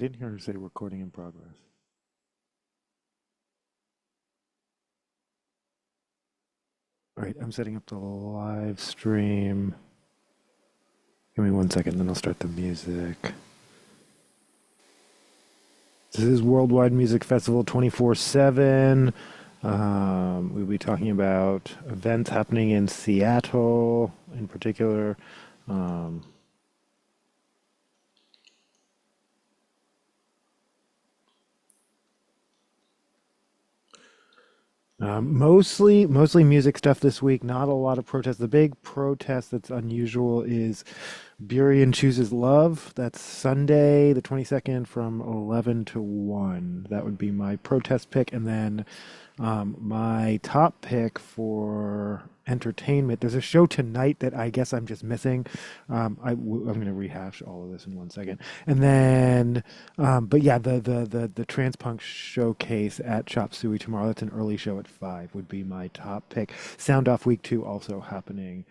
didn't hear her say recording in progress. All right, I'm setting up the live stream. Give me 1 second, then I'll start the music. This is Worldwide Music Festival 24/7. We'll be talking about events happening in Seattle in particular. Mostly music stuff this week. Not a lot of protests. The big protest that's unusual is Burien Chooses Love. That's Sunday, the 22nd, from 11 to 1. That would be my protest pick. And then my top pick for entertainment. There's a show tonight that I guess I'm just missing. I'm going to rehash all of this in 1 second. And then, but yeah, the Transpunk showcase at Chop Suey tomorrow. That's an early show at 5. Would be my top pick. Sound Off Week 2 also happening.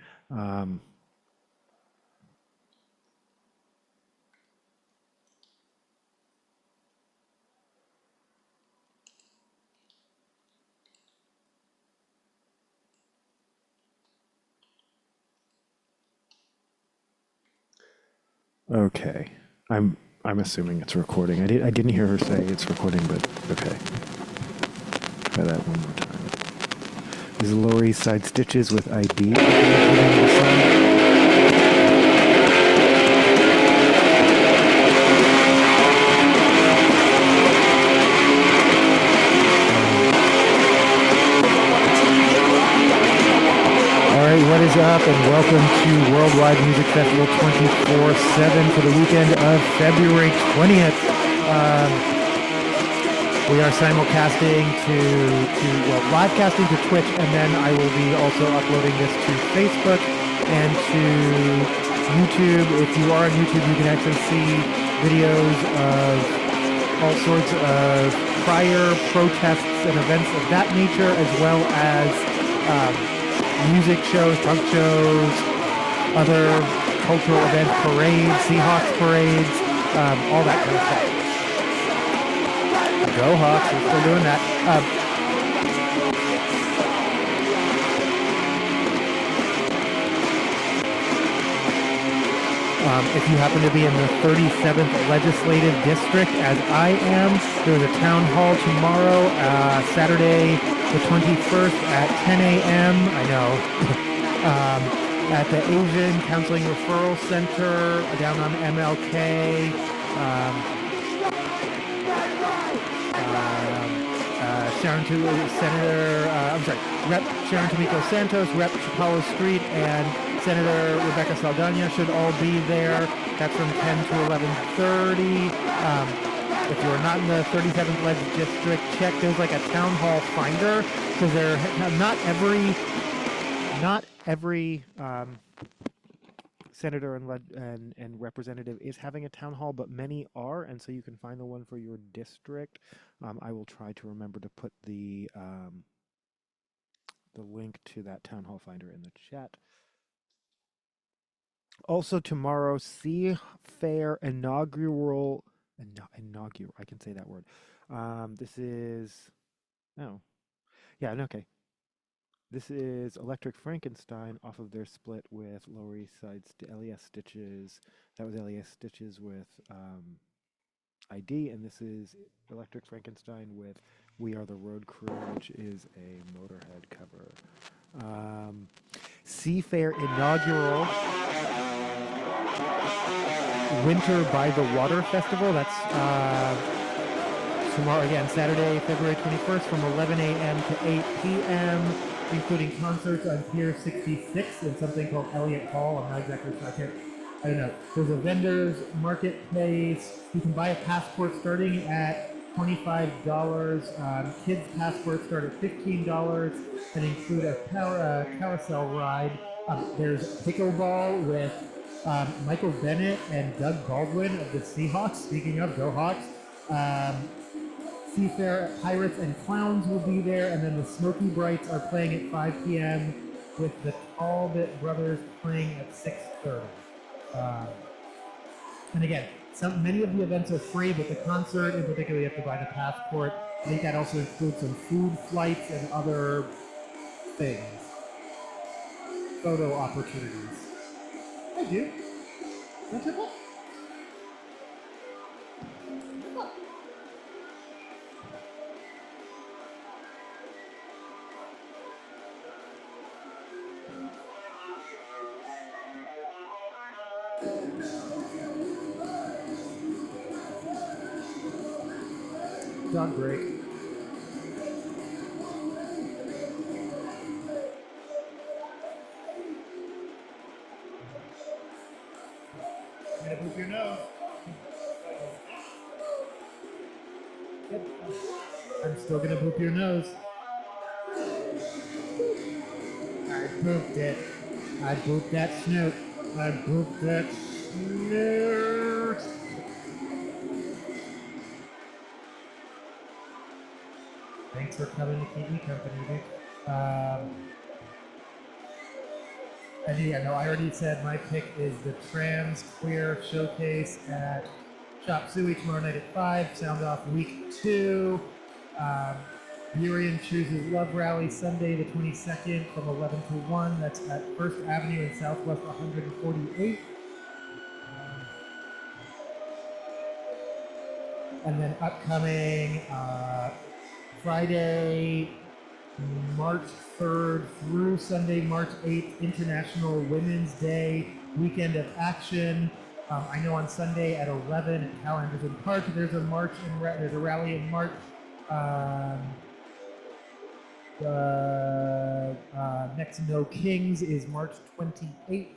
Okay, I'm assuming it's recording. I didn't hear her say it's recording, but okay. Try that one more time. This is Lower East Side Stitches with ID. What is up, and welcome to Worldwide Music Festival 24/7 for the weekend of February 20th. We are simulcasting livecasting to Twitch, and then I will be also uploading this to Facebook and to YouTube. If you are on YouTube, you can actually see videos of all sorts of prior protests and events of that nature, as well as music shows, punk shows, other cultural events, parades, Seahawks parades, all that kind of stuff. Go Hawks, we're still doing that. If you happen to be in the 37th Legislative District, as I am, there's a town hall tomorrow, Saturday, the 21st at 10 a.m. I know. At the Asian Counseling Referral Center down on MLK. Rep. Sharon Tomiko-Santos, Rep. Chipalo Street, and Senator Rebecca Saldaña should all be there. That's from 10 to 11:30. If you're not in the 37th Leg District, check. There's like a town hall finder, because they're not every senator and representative is having a town hall, but many are, and so you can find the one for your district. I will try to remember to put the link to that town hall finder in the chat. Also tomorrow, Fair inaugural. I can say that word. This is, okay. This is Electric Frankenstein off of their split with Lower East Side LES Stitches. That was LES Stitches with ID, and this is Electric Frankenstein with We Are the Road Crew, which is a Motorhead cover. Fair inaugural Winter by the Water Festival. That's tomorrow, again, Saturday, February 21st from 11 a.m. to 8 p.m., including concerts on Pier 66 and something called Elliott Hall. I'm not exactly sure. I don't know. There's a vendor's marketplace. You can buy a passport starting at $25. Kids' passports start at $15 and include a carousel ride. There's pickleball with Michael Bennett and Doug Baldwin of the Seahawks. Speaking of, go Hawks. Seafair Pirates and Clowns will be there, and then the Smoky Brights are playing at 5 p.m. with the Talbot Brothers playing at 6:30. And again, Many of the events are free, but the concert in particular, you have to buy the passport. I think that also includes some food flights and other things. Photo opportunities. Thank you. That's it. Dog break. You're gonna poop your nose. Yep. I'm still gonna poop your nose. I pooped it. I pooped that snoot. I pooped that snoot. Thanks for coming to keep me company, dude. And yeah, no, I already said my pick is the Trans Queer Showcase at Shop Suey tomorrow night at 5. Sound Off week 2. Urian Chooses Love Rally Sunday the 22nd from 11 to 1. That's at First Avenue in Southwest 148. And then upcoming Friday, March 3rd through Sunday, March 8th, International Women's Day Weekend of Action. I know on Sunday at 11 at Cal Anderson Park, there's a march and there's a rally in March. Next No Kings is March 28th,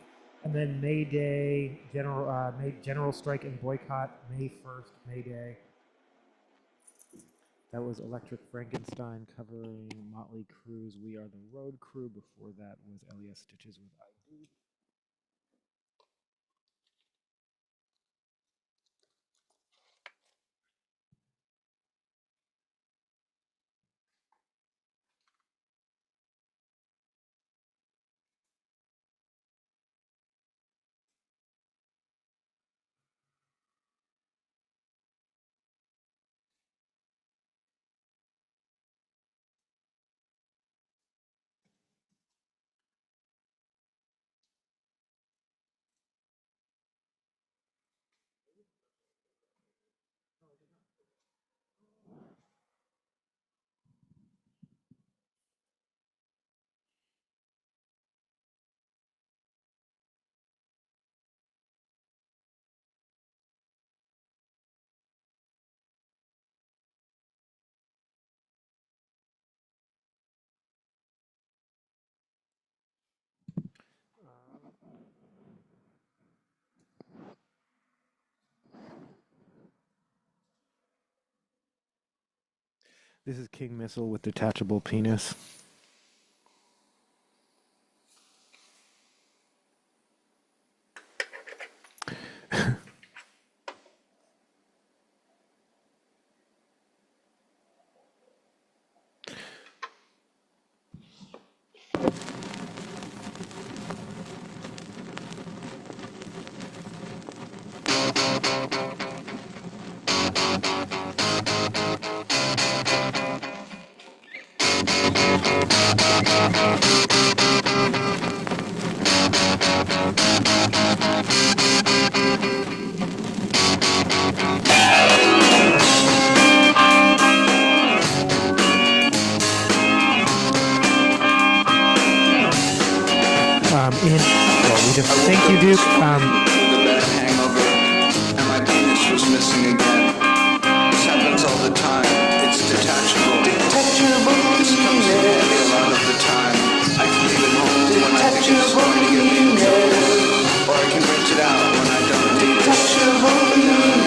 and then May Day, General Strike and Boycott, May 1st, May Day. That was Electric Frankenstein covering Motley Crue's We Are the Road Crew. Before that was Elias Stitches with ID. This is King Missile with Detachable Penis. Thank you, Duke. With a bad hangover, and my penis was missing again. This happens all the time. It's detachable. This comes in handy a lot of the time. I can leave it home when I think it's going to get me in trouble, or I can rent it out when I don't need it. I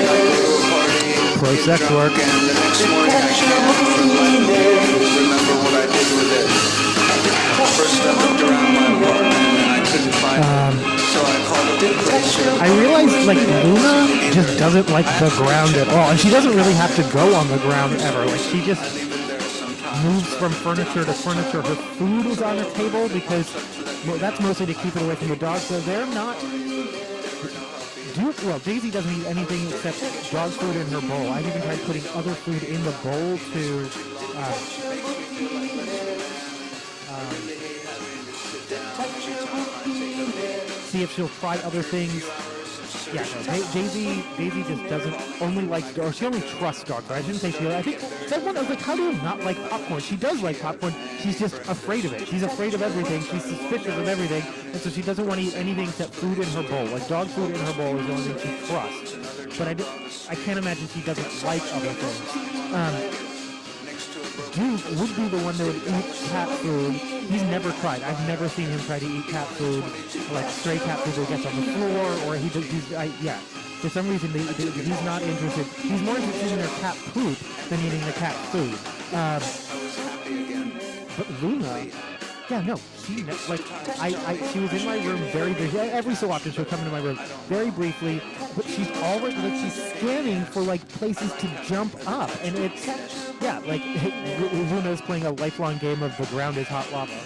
go to a party, Pro get sex drunk, work. and the next morning I can't for the life of me remember what I did with it. First I looked around my apartment and I couldn't find it. So I called a depression. I realized, like, Luna just doesn't like the ground at all. And she doesn't really have to go on the ground ever. Like, she just moves from furniture to furniture. Her food is on the table because, well, that's mostly to keep it away from the dog. So they're not... Daisy doesn't eat anything except dog food in her bowl. I've even tried putting other food in the bowl to see if she'll try other things. Yeah, no, Daisy just doesn't, only likes, or she only trusts dog food. I shouldn't say she, I think, I was like, how do you not like popcorn? She does like popcorn, she's just afraid of it. She's afraid of everything, she's suspicious of everything, and so she doesn't want to eat anything except food in her bowl. Like, dog food in her bowl is the only thing she trusts. But I can't imagine she doesn't like other things. Duke would be the one that would eat cat food. He's never tried. I've never seen him try to eat cat food, like stray cat food that gets on the floor, or for some reason he's not interested. He's more interested in their cat poop than eating the cat food. But Luna, she was in my room very briefly. Every so often she'll come into my room very briefly, but she's always she's scanning for places to jump up, and it's Luna's playing a lifelong game of the ground is hot lava.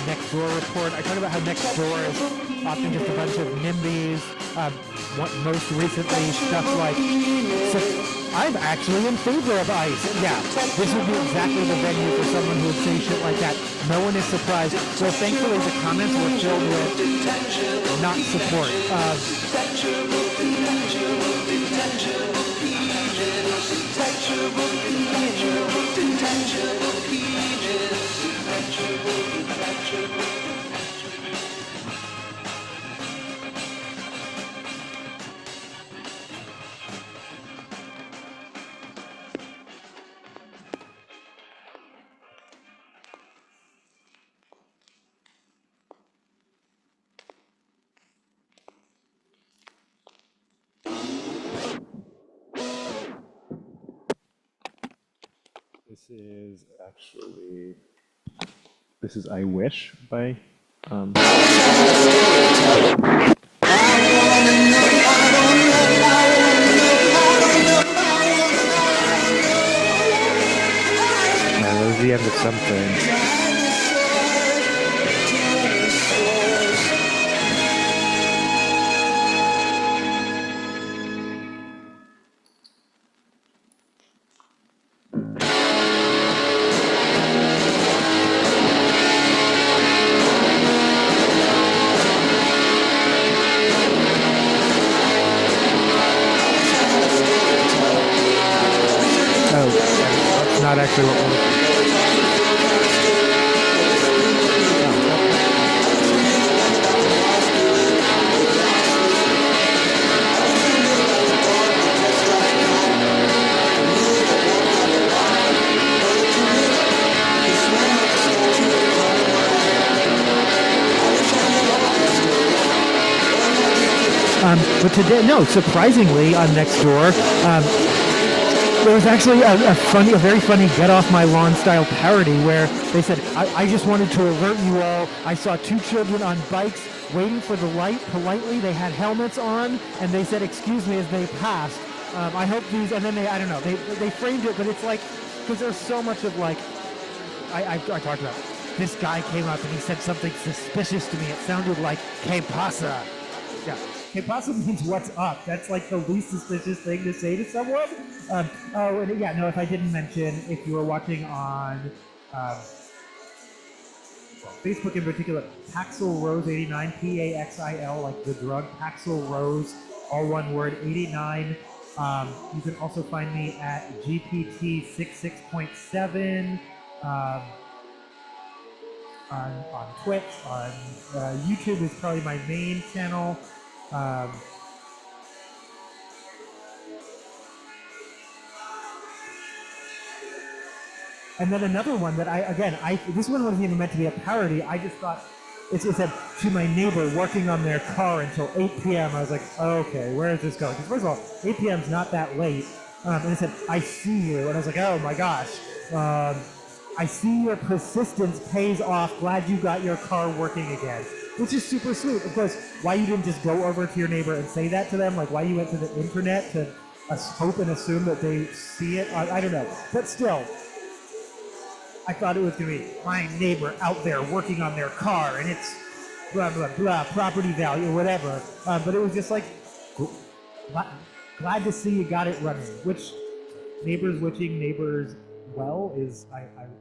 Next Door report. I talk about how Next Door is often just a bunch of NIMBYs. Most recently, stuff like, I'm actually in favor of ICE. Yeah, this would be exactly the venue for someone who would say shit like that. No one is surprised. So thankfully, the comments were filled with not support. This is I Wish by that was the end of something. Not actually what we're but today, no, surprisingly, on Nextdoor, there was actually a very funny Get Off My Lawn style parody where they said, I just wanted to alert you all, I saw two children on bikes waiting for the light politely. They had helmets on, and they said, excuse me, as they passed. I hope these, and then they framed it, but it's like, because there's so much of I talked about, this guy came up and he said something suspicious to me. It sounded like, que pasa? Yeah. Que pasa means what's up. That's like the least suspicious thing to say to someone. If I didn't mention, if you were watching on Facebook in particular, Paxil Rose 89, Paxil, like the drug, Paxil Rose, all one word, 89. You can also find me at GPT 66.7 on Twitch, on YouTube is probably my main channel. And then another one that this one wasn't even meant to be a parody. I just thought, it said, to my neighbor working on their car until 8 p.m. I was like, okay, where is this going? Because first of all, 8 p.m. is not that late. And it said, I see you. And I was like, oh my gosh. I see your persistence pays off. Glad you got your car working again. which is super sweet. Of course, why you didn't just go over to your neighbor and say that to them, like why you went to the internet to hope and assume that they see it, I don't know. But still, I thought it was going to be my neighbor out there working on their car and it's blah, blah, blah, property value or whatever. But it was just like, glad to see you got it running, which neighbors wishing neighbors well is, I love it.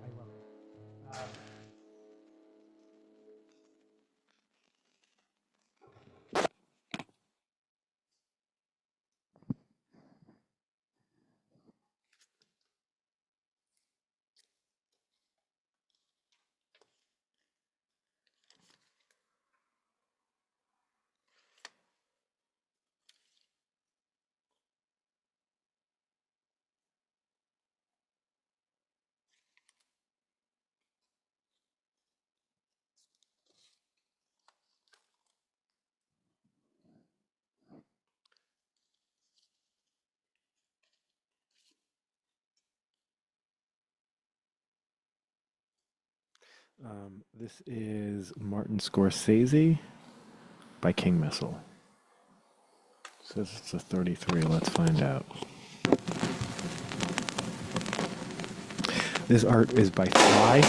This is Martin Scorsese by King Missile. Says it's a 33. Let's find out. This art is by Fly.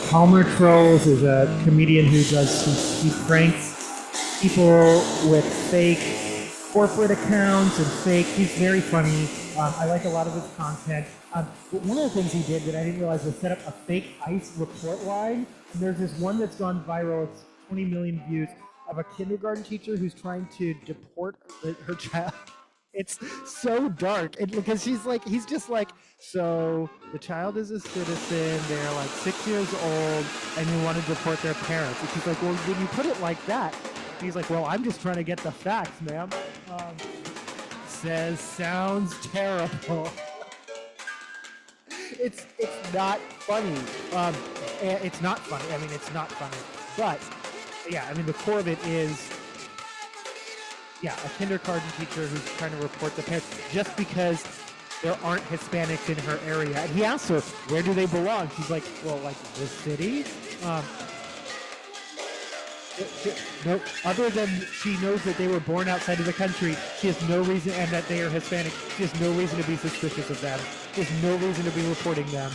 Palmer Trolls is a comedian who he pranks people with fake corporate accounts and fake. He's very funny. I like a lot of his content. But one of the things he did that I didn't realize was set up a fake ICE report line. And there's this one that's gone viral. It's 20 million views of a kindergarten teacher who's trying to deport her child. It's so dark, because he's just like, so the child is a citizen, they're like 6 years old, and you want to deport their parents. And she's like, well, when you put it like that, he's like, well, I'm just trying to get the facts, ma'am. Sounds terrible. It's not funny. It's not funny. I mean, it's not funny. But yeah, I mean, the core of it is, yeah, a kindergarten teacher who's trying to report the parents just because there aren't Hispanics in her area. And he asks her, where do they belong? She's like, well, like the city? No, other than she knows that they were born outside of the country, she has no reason, and that they are Hispanic, she has no reason to be suspicious of them. She has no reason to be reporting them.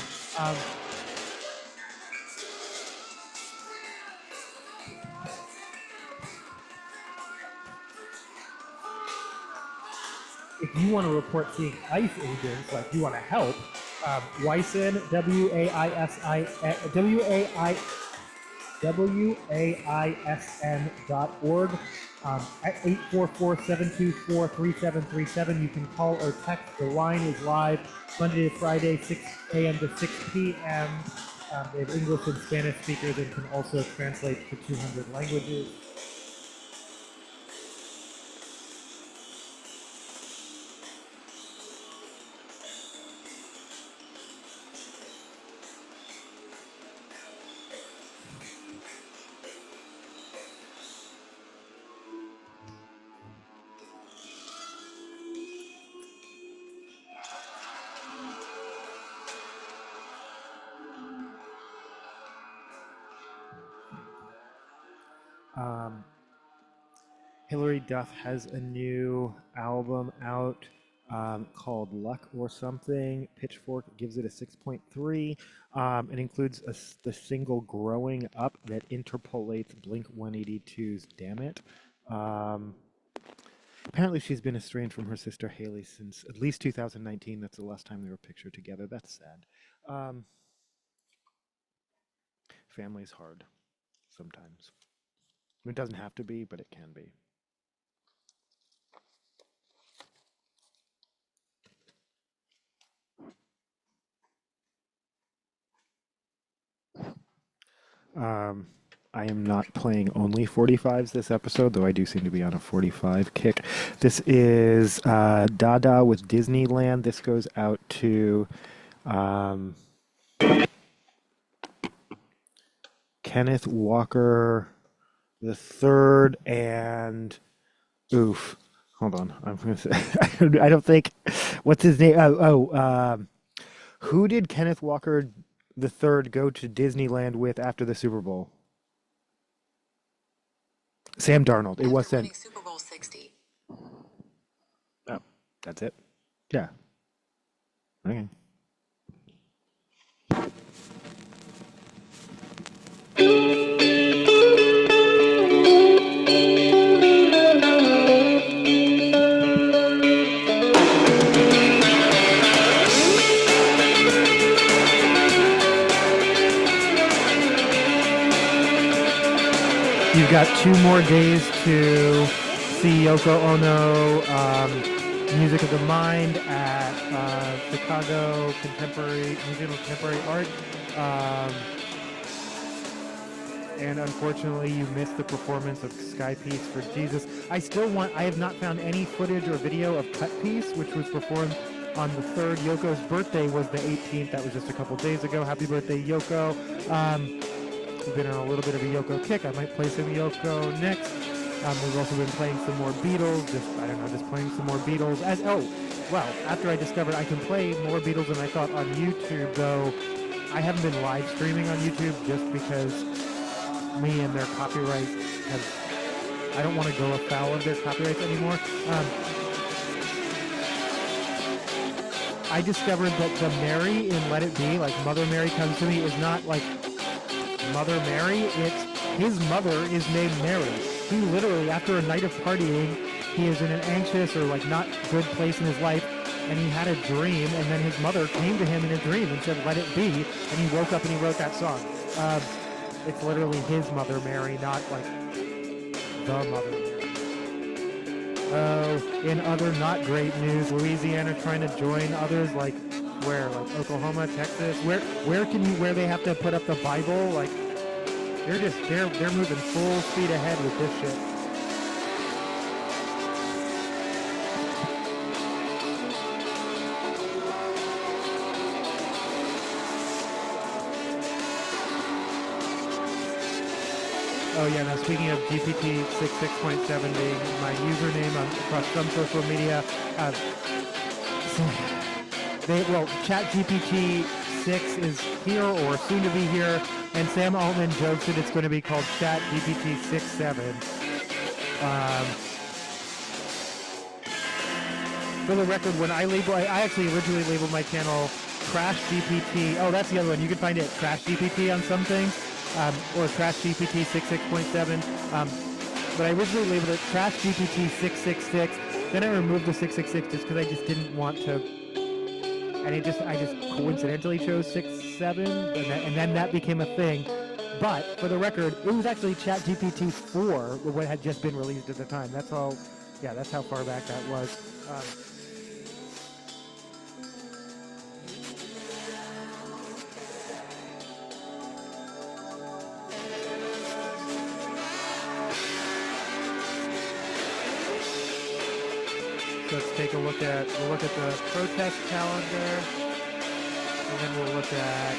If you want to report seeing ICE agents, like you want to help, Wyson, WAISN.org, at 844-724-3737. You can call or text. The line is live Monday to Friday, 6 a.m. to 6 p.m. They have English and Spanish speakers and can also translate to 200 languages. Hillary Duff has a new album out called Luck or Something. Pitchfork gives it a 6.3. It includes the single Growing Up that interpolates Blink-182's Damn It. Apparently she's been estranged from her sister Haley since at least 2019. That's the last time they were pictured together. That's sad. Family's hard sometimes. It doesn't have to be, but it can be. I am not playing only 45s this episode, though I do seem to be on a 45 kick. This is Dada with Disneyland. This goes out to Kenneth Walker the third, and oof. Hold on. I'm gonna say I don't think what's his name? Who did Kenneth Walker the third go to Disneyland with after the Super Bowl? Sam Darnold. It was After Sam. winning Super Bowl 60. Oh, that's it. Yeah. Okay. You've got 2 more days to see Yoko Ono, Music of the Mind at Chicago Contemporary Museum of Contemporary Art. And unfortunately, you missed the performance of Sky Piece for Jesus. I have not found any footage or video of Cut Piece, which was performed on the 3rd. Yoko's birthday was the 18th. That was just a couple days ago. Happy birthday, Yoko. We've been on a little bit of a Yoko kick. I might play some Yoko next. We've also been playing some more Beatles. Just playing some more Beatles. After I discovered I can play more Beatles than I thought on YouTube, though I haven't been live streaming on YouTube just because me and their copyright I don't want to go afoul of their copyrights anymore. I discovered that the Mary in Let It Be, like Mother Mary Comes to Me, is not like Mother Mary. It's his mother is named Mary. He literally, after a night of partying, he is in an anxious or like not good place in his life, and he had a dream, and then his mother came to him in a dream and said, "Let it be," and he woke up and he wrote that song. It's literally his Mother Mary, not like the Mother Mary. Oh, in other not great news, Louisiana trying to join others like where, like Oklahoma, Texas, where they have to put up the Bible, like they're moving full speed ahead with this shit. Oh yeah, now speaking of GPT 6.6 being my username across some social media, ChatGPT 6 is here or soon to be here, and Sam Altman jokes that it's going to be called ChatGPT 6.7. For the record, when I actually originally labeled my channel Crash GPT. Oh, that's the other one. You can find it Crash GPT on some things, or Crash GPT 6.7. But I originally labeled it Crash GPT 666. Then I removed the 666 just because I just didn't want to. And I just coincidentally chose 6.7, and then that became a thing. But for the record, it was actually ChatGPT 4, what had just been released at the time. That's how far back that was. So let's take a look at the protest calendar, and then we'll look at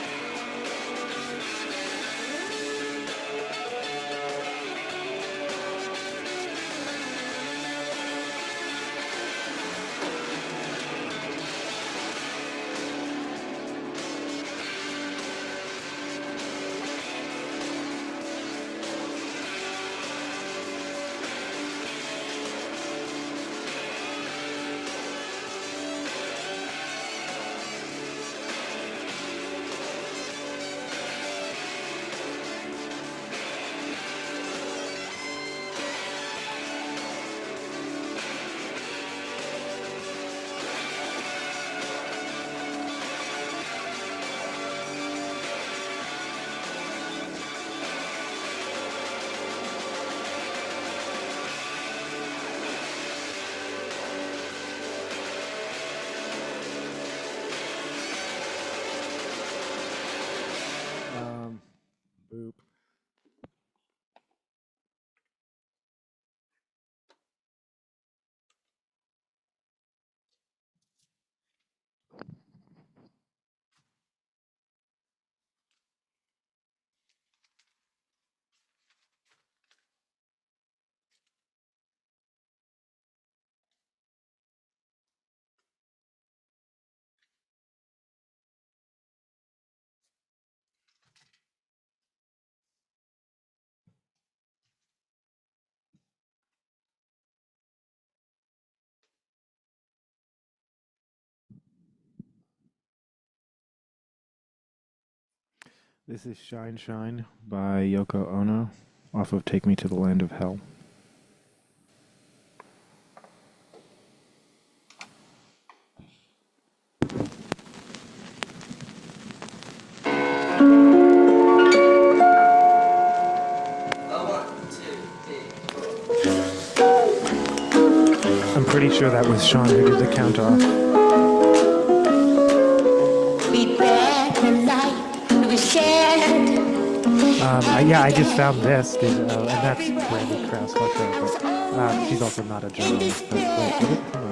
boop. This is Shine Shine by Yoko Ono off of Take Me to the Land of Hell. I'm pretty sure that was Sean who did the count off. Yeah, I just found this, and that's Brandy Krause. But she's also not a journalist. But wait, hold on.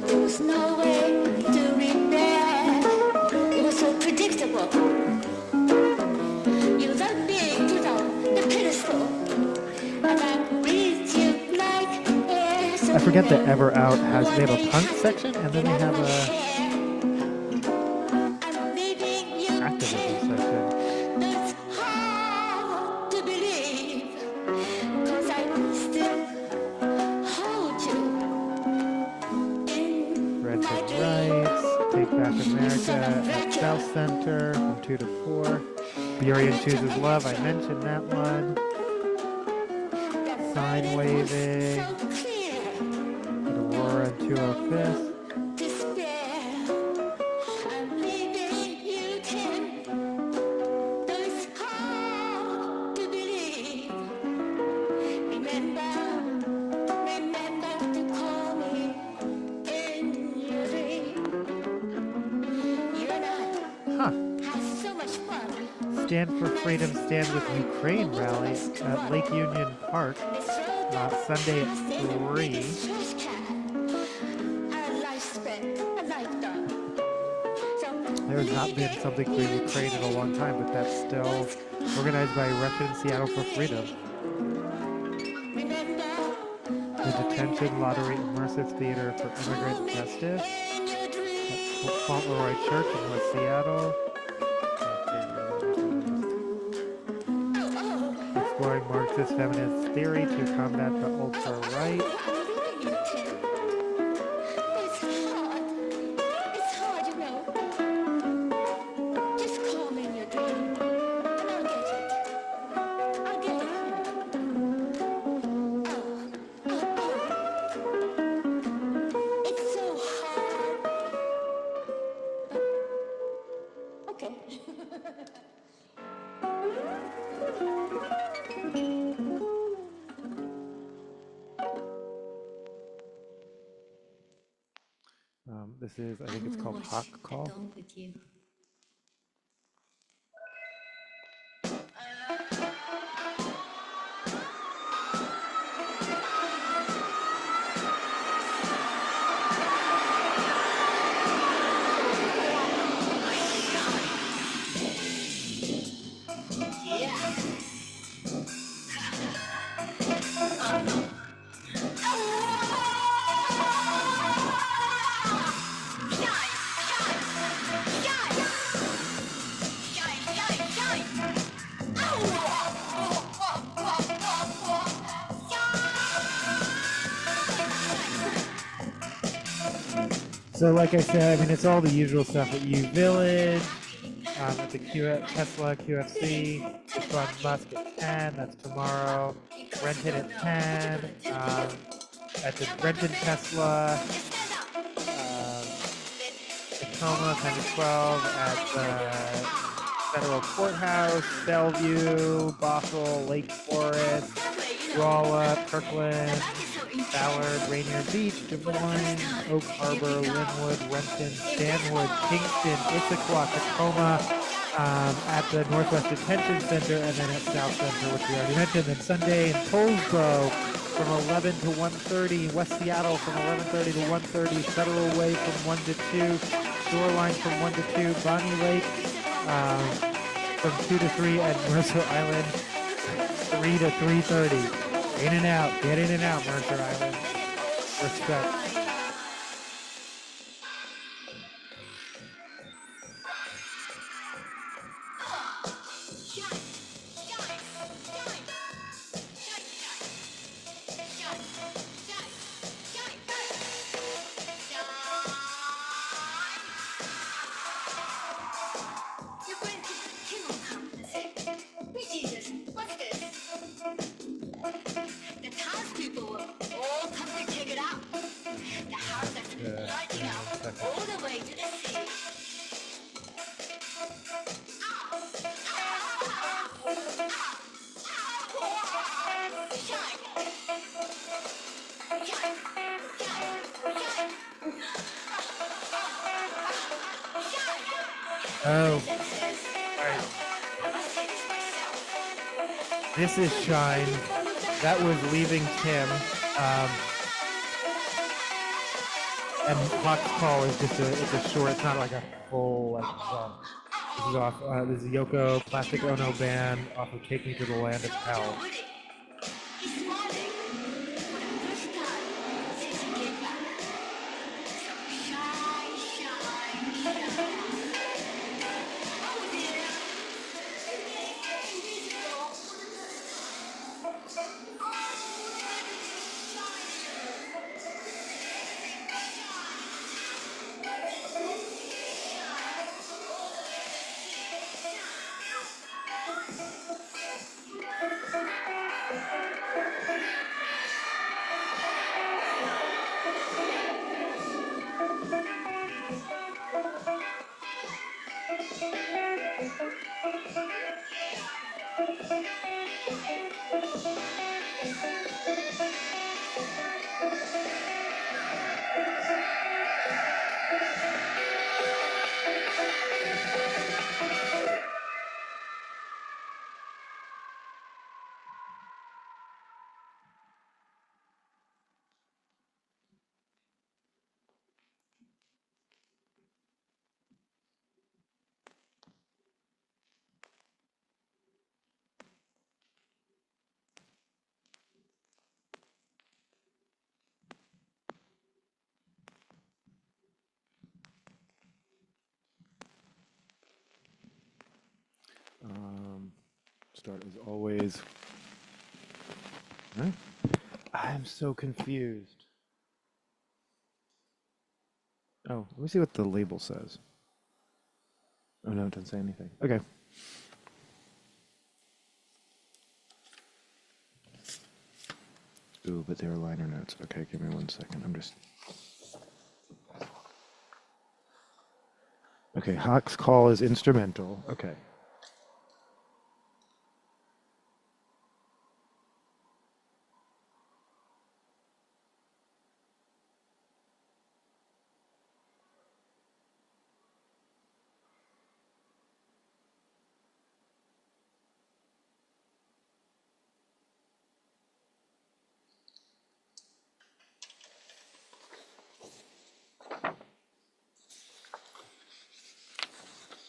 There was no way to repair. It was so predictable. You love being put on the pedestal, and I breathed you like air. I forget that Ever Out they have a punk section, and then they have a activism section. That's hard to believe, 'cause I still hold you in Red my Hood dreams. Rights, Take Back America at South Center from 2 to 4. Burien Chooses Love, I mentioned that one. Sign Waving So clear. at Aurora and 205th. Despair. I'm leaving you, Tim. Though it's hard to believe. Remember to call me in your dream. You and I Huh. had so much fun. Stand for Freedom, Stand with Ukraine rally at Lake Union Park Sunday at 3. There has not been something for Ukraine in a long time, but that's still organized by Russian Seattle for Freedom. The Detention Lottery Immersive Theater for Immigrant Justice at Fauntleroy Church in West Seattle. Exploring Marxist feminist theory to combat the ultra-right. It's hard, you know. Just call me in your dream, and I'll get it. I'll get it. It's so hard. Okay. This is, I think it's called Hawk Call. Along with you. So like I said, I mean, it's all the usual stuff at U Village, at the Tesla QFC, Elon Musk at 10, that's tomorrow. Renton at 10, at the Renton Tesla, Tacoma, 10 to 12, at the Federal Courthouse, Bellevue, Bothell, Lake Forest, Rolla, Kirkland, Ballard, Rainier Beach, Des Moines, Oak Harbor, Linwood, Renton, Stanwood, Kingston, Issaquah, Tacoma, at the Northwest Detention Center, and then at South Center, which we already mentioned. Then Sunday in Tollsboro from 11 to 1:30, West Seattle from 11:30 to 1:30, Federal Way from 1 to 2, Shoreline from 1 to 2, Bonnie Lake from 2 to 3, and Mercer Island 3 to 3:30. In and out, get in and out, Mercer Island. Respect. You're going to Oh, right. This is Shine. That was Leaving Tim. And Hawk's Call is just it's a short, it's not like a full like song. This is off, this is Yoko, Plastic Ono Band, off of Take Me to the Land of Hell. Start as always. Right? I'm so confused. Oh, let me see what the label says. Oh no, it doesn't say anything. Okay. Ooh, but they were liner notes. Okay, give me 1 second. I'm just... Okay, Hawk's Call is instrumental. Okay.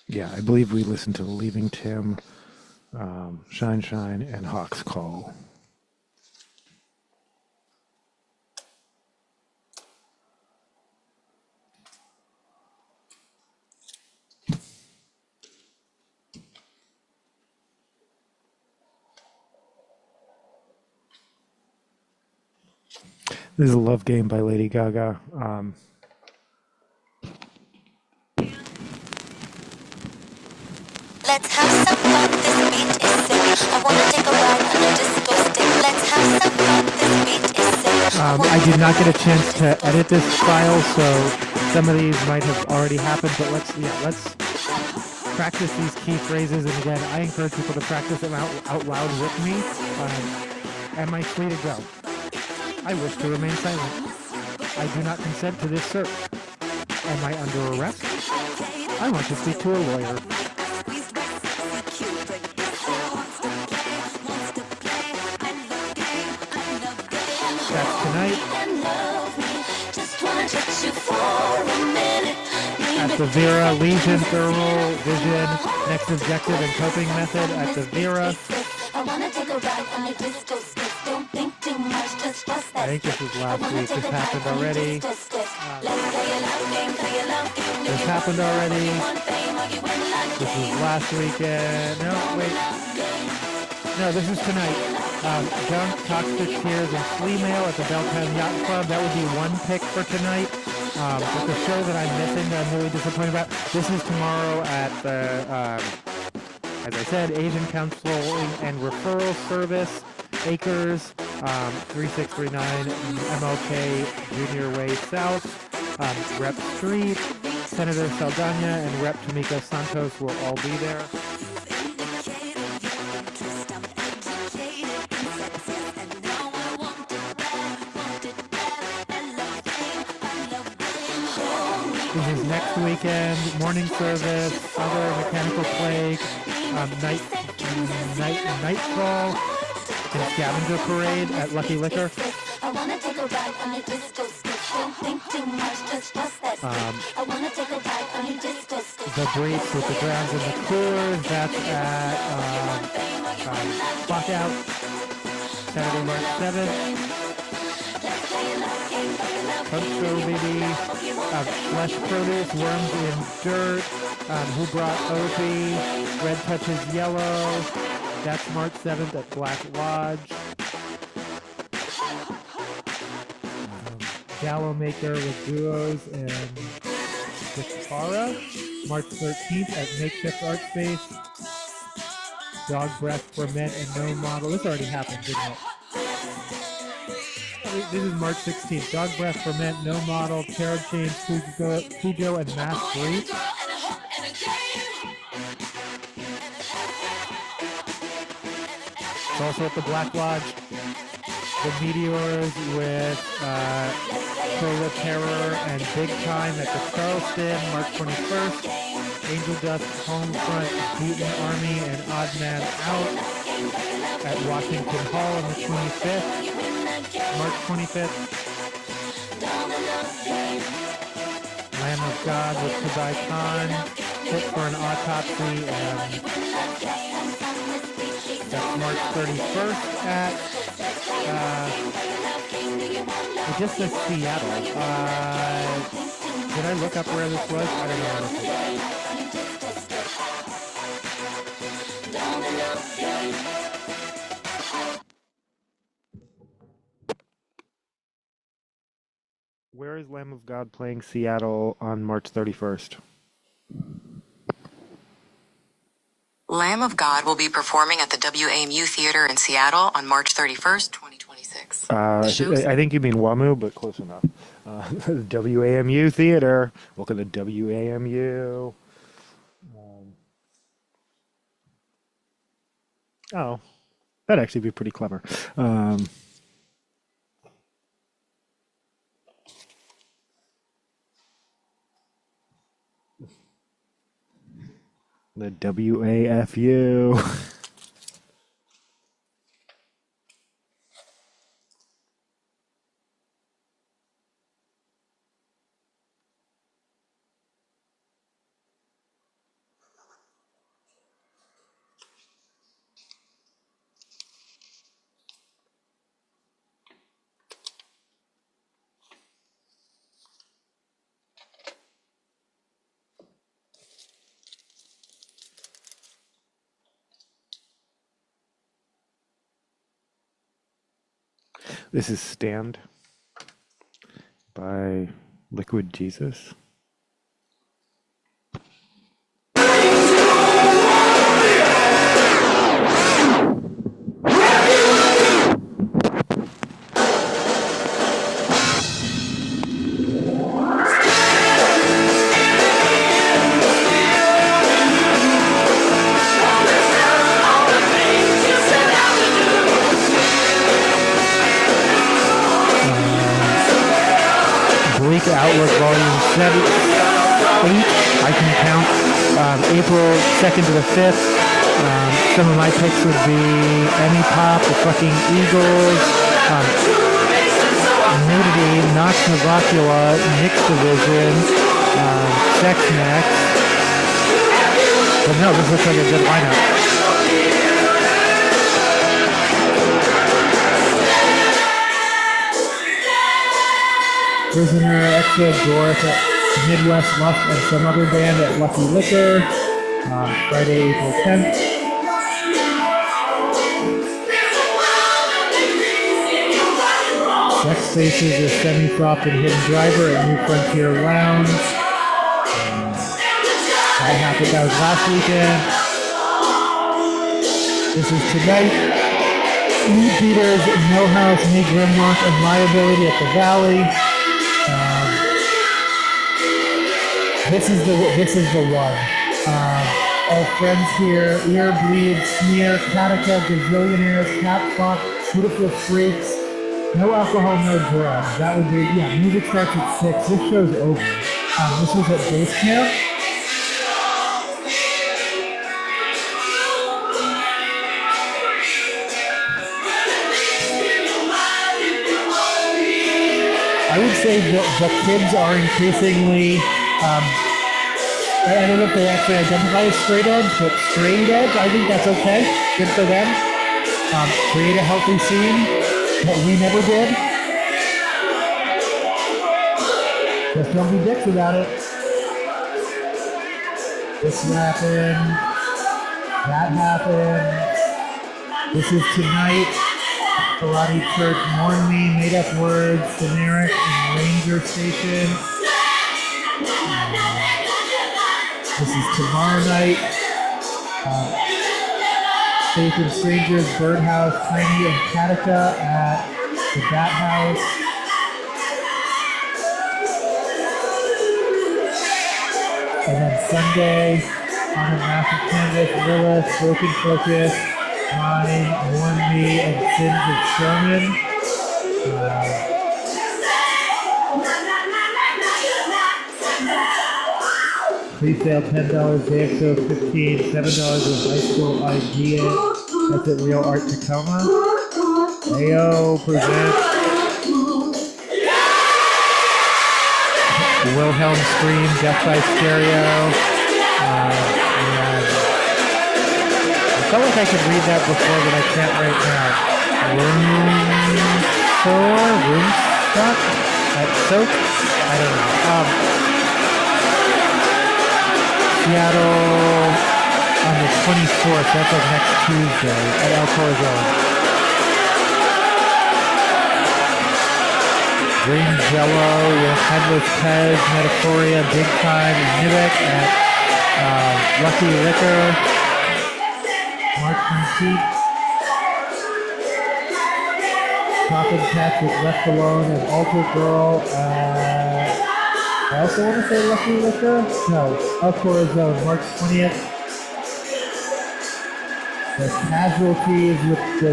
Yeah, I believe we listened to Leaving Tim, Shine Shine, and Hawk's Call. This is a Love Game by Lady Gaga. Let's have some fun, this beat is sick. I wanna take a ride on a disco stick. Let's have some fun, this beat is sick. I did not get a chance to edit this file, so some of these might have already happened, but let's practice these key phrases. And again, I encourage people to practice them out loud with me. Am I free to go? I wish to remain silent. I do not consent to this search. Am I under arrest? I want to speak to a lawyer. That's tonight. At the Vera, Lesion, Thermal, Vision, Next Objective, and Coping Method at the Vera. I think this was last week. This happened already. This happened already. This was last weekend. No, wait. No, this is tonight. Junk, Toxic Tears, and Flea Mail at the Belltown Yacht Club. That would be one pick for tonight. But the show that I'm missing that I'm really disappointed about, this is tomorrow at the, as I said, Asian Counseling and Referral Service, ACRS, 3639 MLK Junior Way South, Rep Street. Senator Saldaña and Rep Tomiko-Santos will all be there. This is next weekend, morning service, other mechanical plague, nightfall, and scavenger parade at Lucky Liquor. I wanna take a ride on a disco stick. Don't think too much, just bust that stick. I wanna take a ride on a disco stick. The Breach with the grounds and the coolers, that's at Lockout, Saturday, March 7th. Punk Show, baby. Flesh Produce, Worms in Dirt, Who Brought Opie, Red Touches Yellow, that's March 7th at Black Lodge. Gallo Maker with Duos and Guitarra, March 13th at Makeshift Art Space. Dog Breath for Men and No Model. This already happened, didn't it? This is March 16th. Dog Breath for Men, No Model, Cherub Chains, Cujo, and Mass Breach. It's also at the Black Lodge. The Meteors with Solar Terror and Big Time at the Charleston, March 21st. Angel Dust, Homefront, Beaten Army, and Odd Man Out at Washington Hall on the 25th. March 25th. Lamb of God with Kubai Khan, Fit for an Autopsy, and that's March 31st at it just says Seattle. Did I look up where this was? I don't know where this is. Where is Lamb of God playing Seattle on March 31st? Lamb of God will be performing at the WAMU Theater in Seattle on March 31st, 2026. I think you mean WAMU, but close enough. WAMU Theater. Welcome to WAMU. Oh, that'd actually be pretty clever. The WAFU. This is Stand by Liquid Jesus. Outlook Volume 7, 8, I can count, April 2nd to the 5th. Some of my picks would be Emmy Pop, the fucking Eagles, Nudity, Nox Novacula, Mixed Division, Sex Next. But no, this looks like a good lineup. Prisoner, Extra, Dorf at Midwest Lust, and some other band at Lucky Liquor, Friday, April 10th. Sex Spaces is Semi-Soft and Hidden Driver at New Frontier Lounge. That happened, that was last weekend. This is tonight. Meat Beaters, No House, Me Grimlock, and Liability at the Valley. This is the one. All friends here, Ear Bleed, Smear, Katica, Gazillionaires, Capfuck, Beautiful Freaks, no alcohol, no drugs. That would be, yeah, music starts at 6. This show's over. This was at base camp. I would say that the kids are increasingly, I don't know if they actually identify as straight edge, but straight edge, I think that's okay. Good for them. Create a healthy scene that we never did. Just don't be dicks about it. This happened. That happened. This is tonight. Karate Church, Mourn Me, Made Up Words, Generic, and Ranger Station. This is tomorrow night. Faith and Strangers, Birdhouse, Tiny, and Katica at the Bat House. And then Sunday, on a massive canvas, Lilith, Broken Focus, Mine, Mourn Me, and Sins of Sherman. Pre-sale $10, JXO $15, $7 with high school idea. That's at Real Art Tacoma. AO presents Wilhelm Scream, Death by Stereo. I felt like I could read that before, but I can't right now. Room Stock? Soak? I don't know. Seattle on the 24th, that's like next Tuesday at El Corazon. Green Jello with Headless Pez, Metaphoria, Big Time, and Nivek at Lucky Liquor. March 19th. Top and Cats with Left Alone and Alter Girl. I also want to say Lucky Liquor. No, El Corazon, March 20th. The Casualties with the,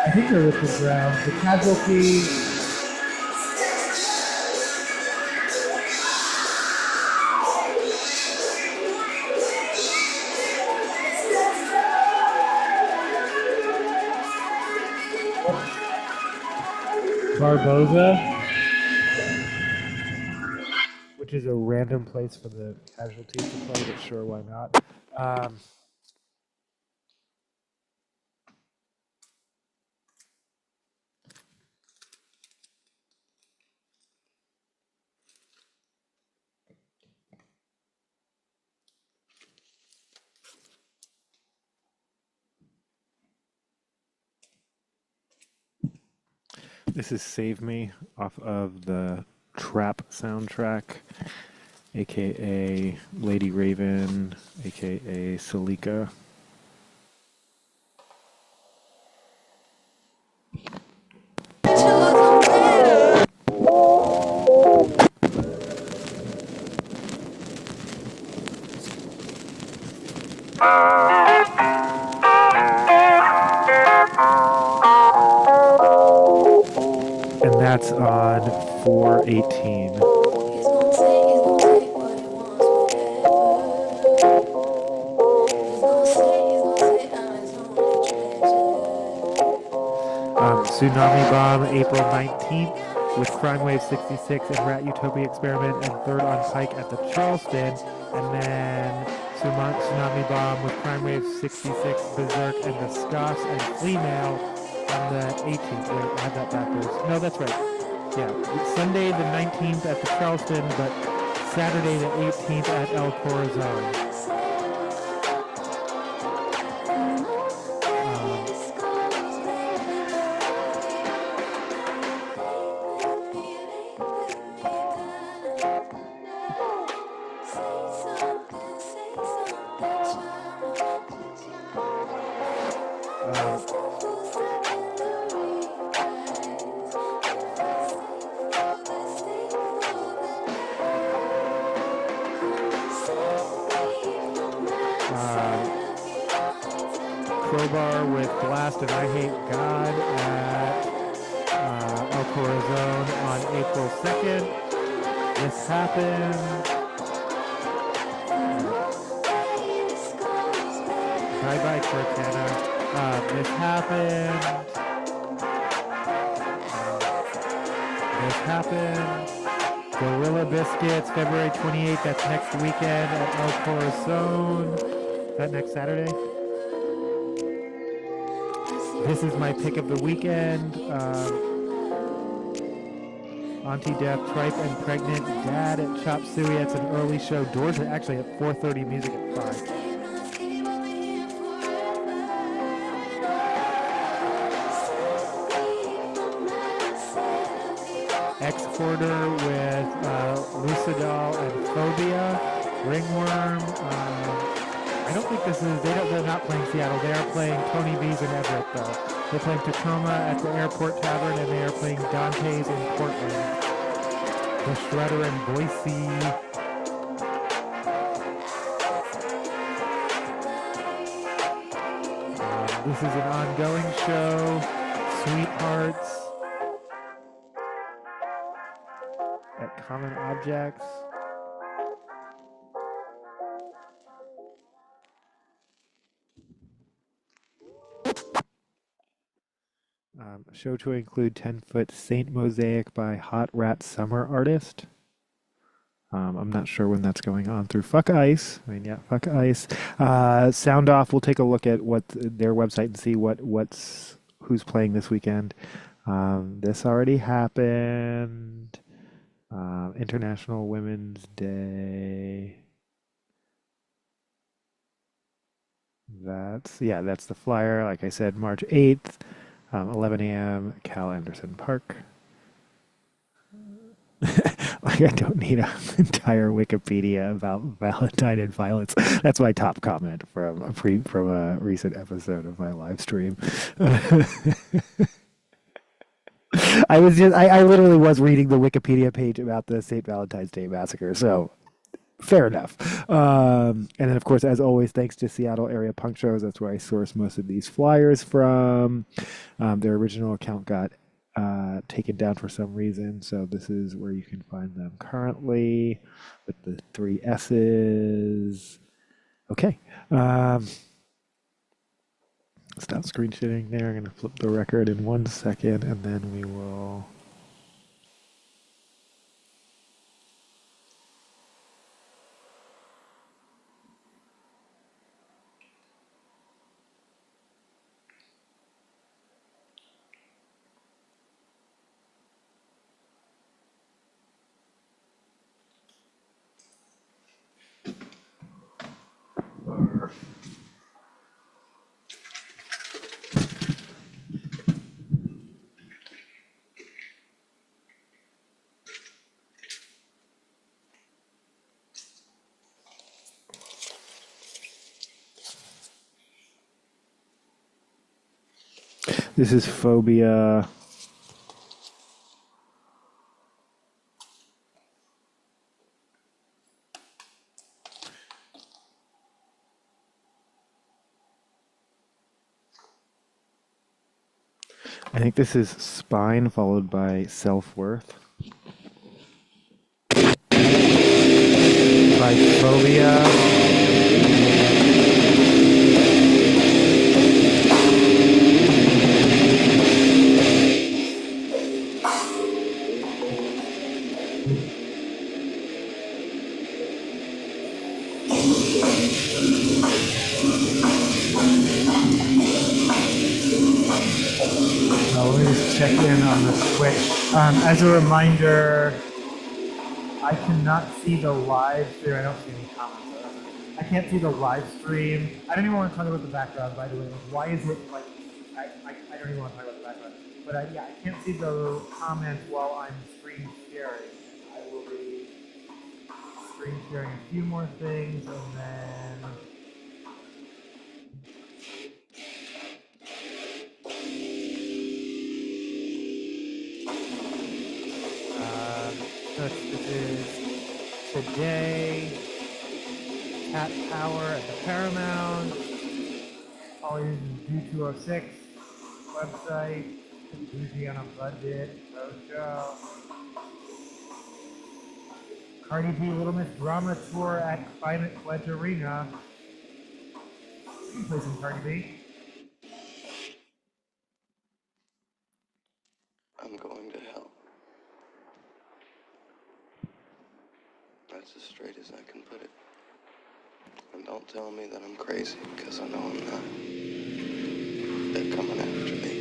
I think they're with the Browns. The Casualty. Barboza, which is a random place for the Casualties to play, but sure, why not? This is Save Me off of the Trap soundtrack, aka Lady Raven, aka Salika. And that's on 4/18. Tsunami Bomb, April 19th, with Crime Wave 66 and Rat Utopia Experiment, and Third on Pike at the Charleston, and then Tsunami Bomb with Crime Wave 66, Berserk, and the Scots and Flea Mail on the 18th. Wait, I had that backwards. No, that's right. Yeah, it's Sunday the 19th at the Charleston, but Saturday the 18th at El Corazon. Crowbar with Blast and I Hate God at El Corazon on April 2nd. This happened. Bye bye, Cortana. This happened. This happened. Gorilla Biscuits, February 28th. That's next weekend at El Corazon. Is that next Saturday? This is my pick of the weekend. Auntie Death, Tripe and Pregnant, Dad at Chop Suey. It's an early show. Doors are actually at 4:30, music at 5. Exporter with Lucidol and Phobia. Ringworm. I don't think this is, they're not playing Seattle. They are playing Tony V's in Everett, though. They're playing Tacoma at the Airport Tavern, and they are playing Dante's in Portland. The Shredder in Boise. This is an ongoing show. Sweethearts at Common Objects. Show to include 10-foot Saint Mosaic by Hot Rat Summer Artist. I'm not sure when that's going on through Fuck Ice. I mean, yeah, Fuck Ice. Sound Off. We'll take a look at what their website and see who's playing this weekend. This already happened. International Women's Day. That's the flyer. Like I said, March 8th, 11 a.m. Cal Anderson Park. Like I don't need an entire Wikipedia about Valentine and violence. That's my top comment from a recent episode of my live stream. I literally was reading the Wikipedia page about the St. Valentine's Day Massacre, so fair enough. And then, of course, as always, thanks to Seattle Area Punk Shows. That's where I source most of these flyers from. Their original account got taken down for some reason, so this is where you can find them currently with the 3 S's. Okay. Stop screen sharing there. I'm going to flip the record in 1 second, and then we will... This is Phobia. I think this is Spine followed by Self-Worth. By Phobia. Let me just check in on the Switch. As a reminder, I cannot see the live stream. I don't see any comments. I can't see the live stream. I don't even want to talk about the background, by the way. Why is it like, I don't even want to talk about the background. But I can't see the comments while I'm screen sharing. I will be screen sharing a few more things, and then... This is today, Cat Power at the Paramount, all using D206 website, Bougie on a Budget, Roadshow. Cardi B Little Miss Drama Tour at Climate Pledge Arena. You can play some Cardi B. I'm going to hell. That's as straight as I can put it. And don't tell me that I'm crazy, because I know I'm not. They're coming after me.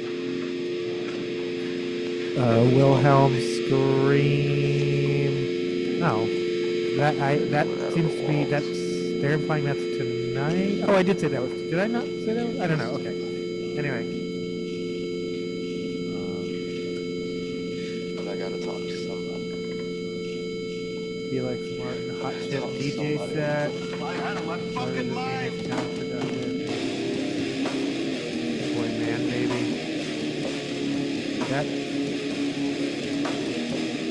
Wilhelm scream. No, that seems to be they're implying that's tonight. Oh, I did say that was. Did I not say that? I don't know. Okay. Anyway, But I gotta talk to somebody. Felix Martin Hot Chip DJ set. Out of my Fucking life. Counterproductive. Boy, man, baby. That.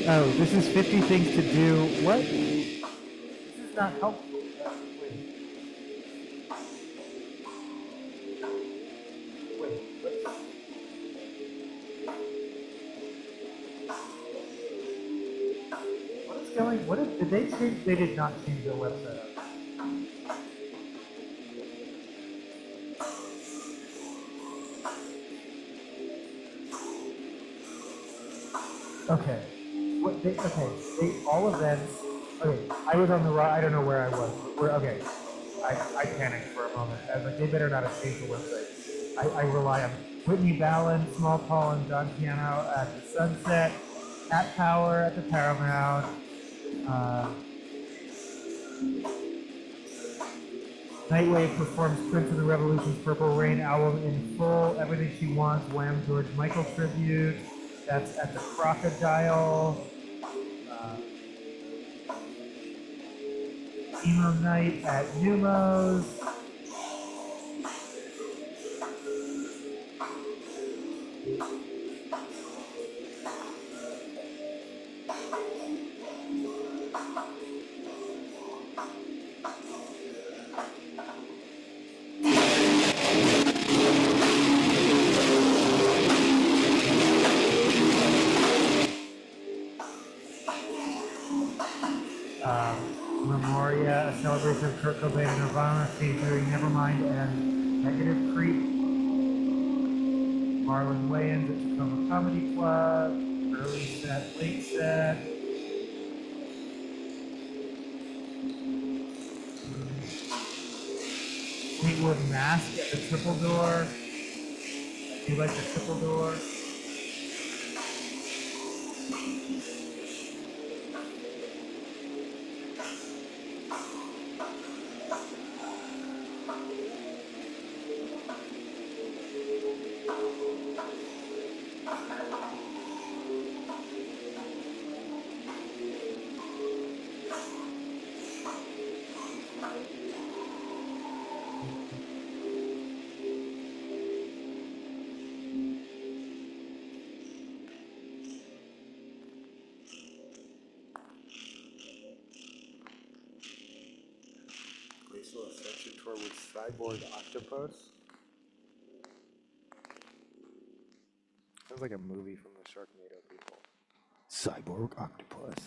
Oh, this is 50 things to do. What? This is not helpful. Wait. What is going? Did they change? They did not change their website. Okay. They all events. Okay, I was on the right. I don't know where I was. Okay. I panicked for a moment. I was like, they better not have changed the website. I rely on Whitney Ballin, Small Paul, and John Piano at the Sunset, at Power at the Paramount. Nightwave performs Prince of the Revolution's Purple Rain album in full. Everything She Wants, Wham! George Michael tribute. That's at the Crocodile. Emo Night at Numos. Memoria, a celebration of Kurt Cobain and Nirvana, featuring Nevermind and Negative Creep. Marlon Wayans at Tacoma Comedy Club. Early set, late set. Fleetwood Mask at the Triple Door. Do you like the Triple Door? Glacial Ascension Tour with Cyborg Octopus. Sounds like a movie from the Sharknado people. Cyborg Octopus.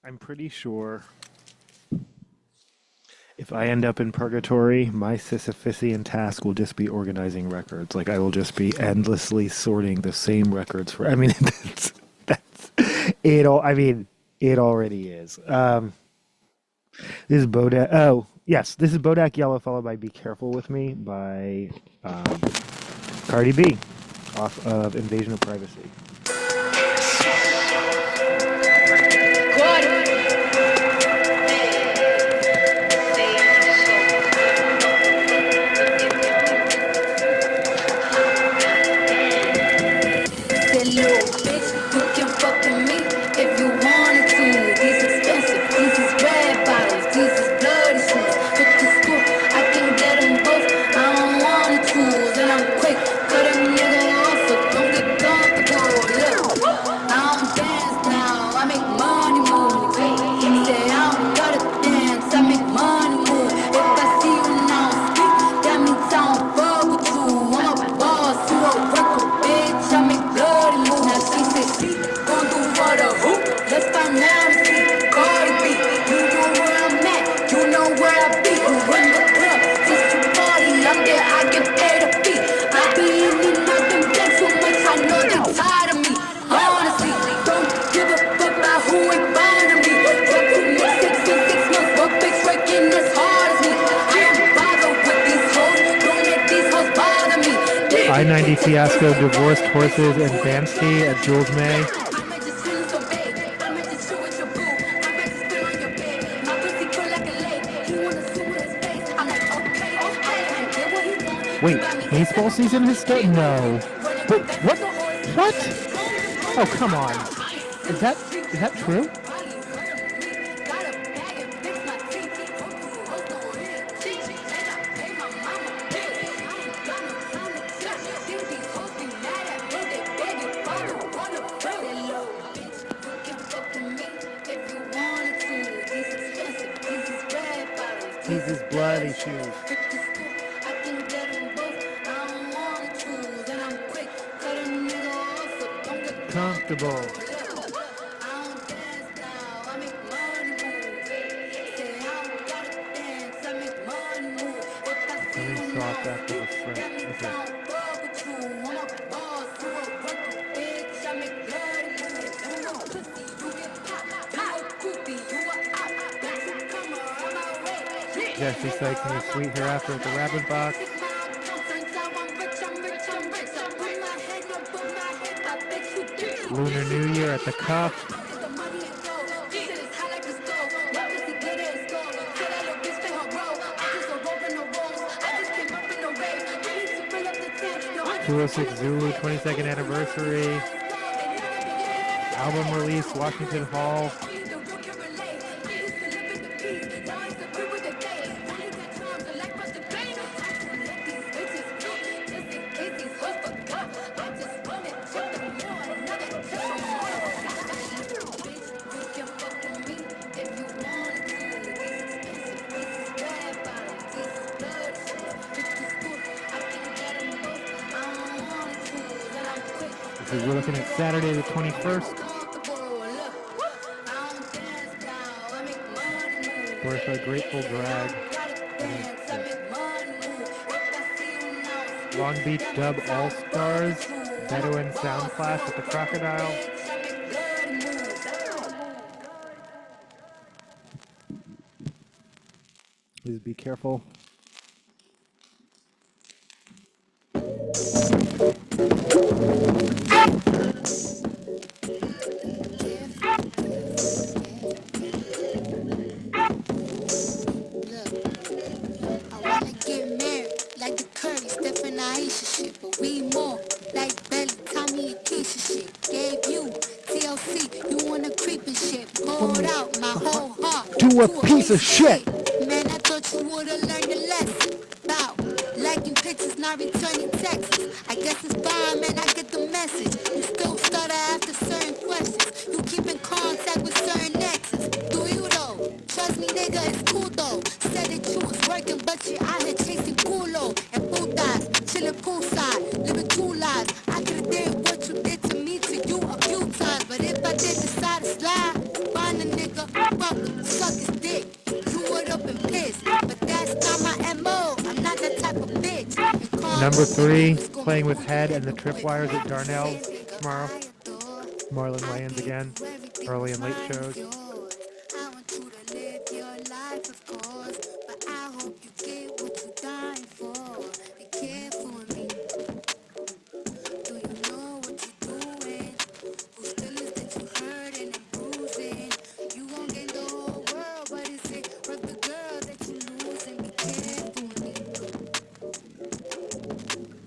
I'm pretty sure if I end up in purgatory, my Sisyphusian task will just be organizing records. Like I will just be endlessly sorting the same records for. I mean, that's it. All I mean, it already is. This is Bodak. Oh, yes, this is Bodak Yellow, followed by "Be Careful with Me" by Cardi B, off of Invasion of Privacy. I-90 fiasco, divorced horses, and Bansky at Jules May. Wait, baseball season has started? No. But what? What? Oh, come on. Is that true? Jesus' bloody shoes. Comfortable. Coming soft after the sprint. Okay. Jesse Sykes and his Sweet Hereafter at the Rabbit Box. Lunar New Year at the Cup. "206 Zulu 22nd anniversary. Album release, Washington Hall. We're looking at Saturday the 21st. Of course, a Grateful Drag. Long Beach Dub All-Stars. Bedouin Sound Clash at the Crocodile. Please be careful. To a piece of shit. Man, I thought you would've learned a lesson about liking pictures, not returning texts. I guess it's fine, man, I get the message. You still stutter after certain questions. You keep in contact with certain exes. Do you though? Trust me, nigga, it's cool though. Said that you was working, but you're out here chasing culo and putas, chilling poolside, living two lives. I could've did what you did to me to you a few times, but if I did decide to slide, find a nigga. Number 3, playing with Head and the Tripwires at Darnell's tomorrow. Marlon Wayans again, early and late shows. I want you to live your life, of course, but I hope you get what you're dying for. Be careful with me. Do you know what you're doing? Whose feelings that you hurting and bruising? You gon' gain the whole world, but is it worth the girl that you losing? Be careful with me.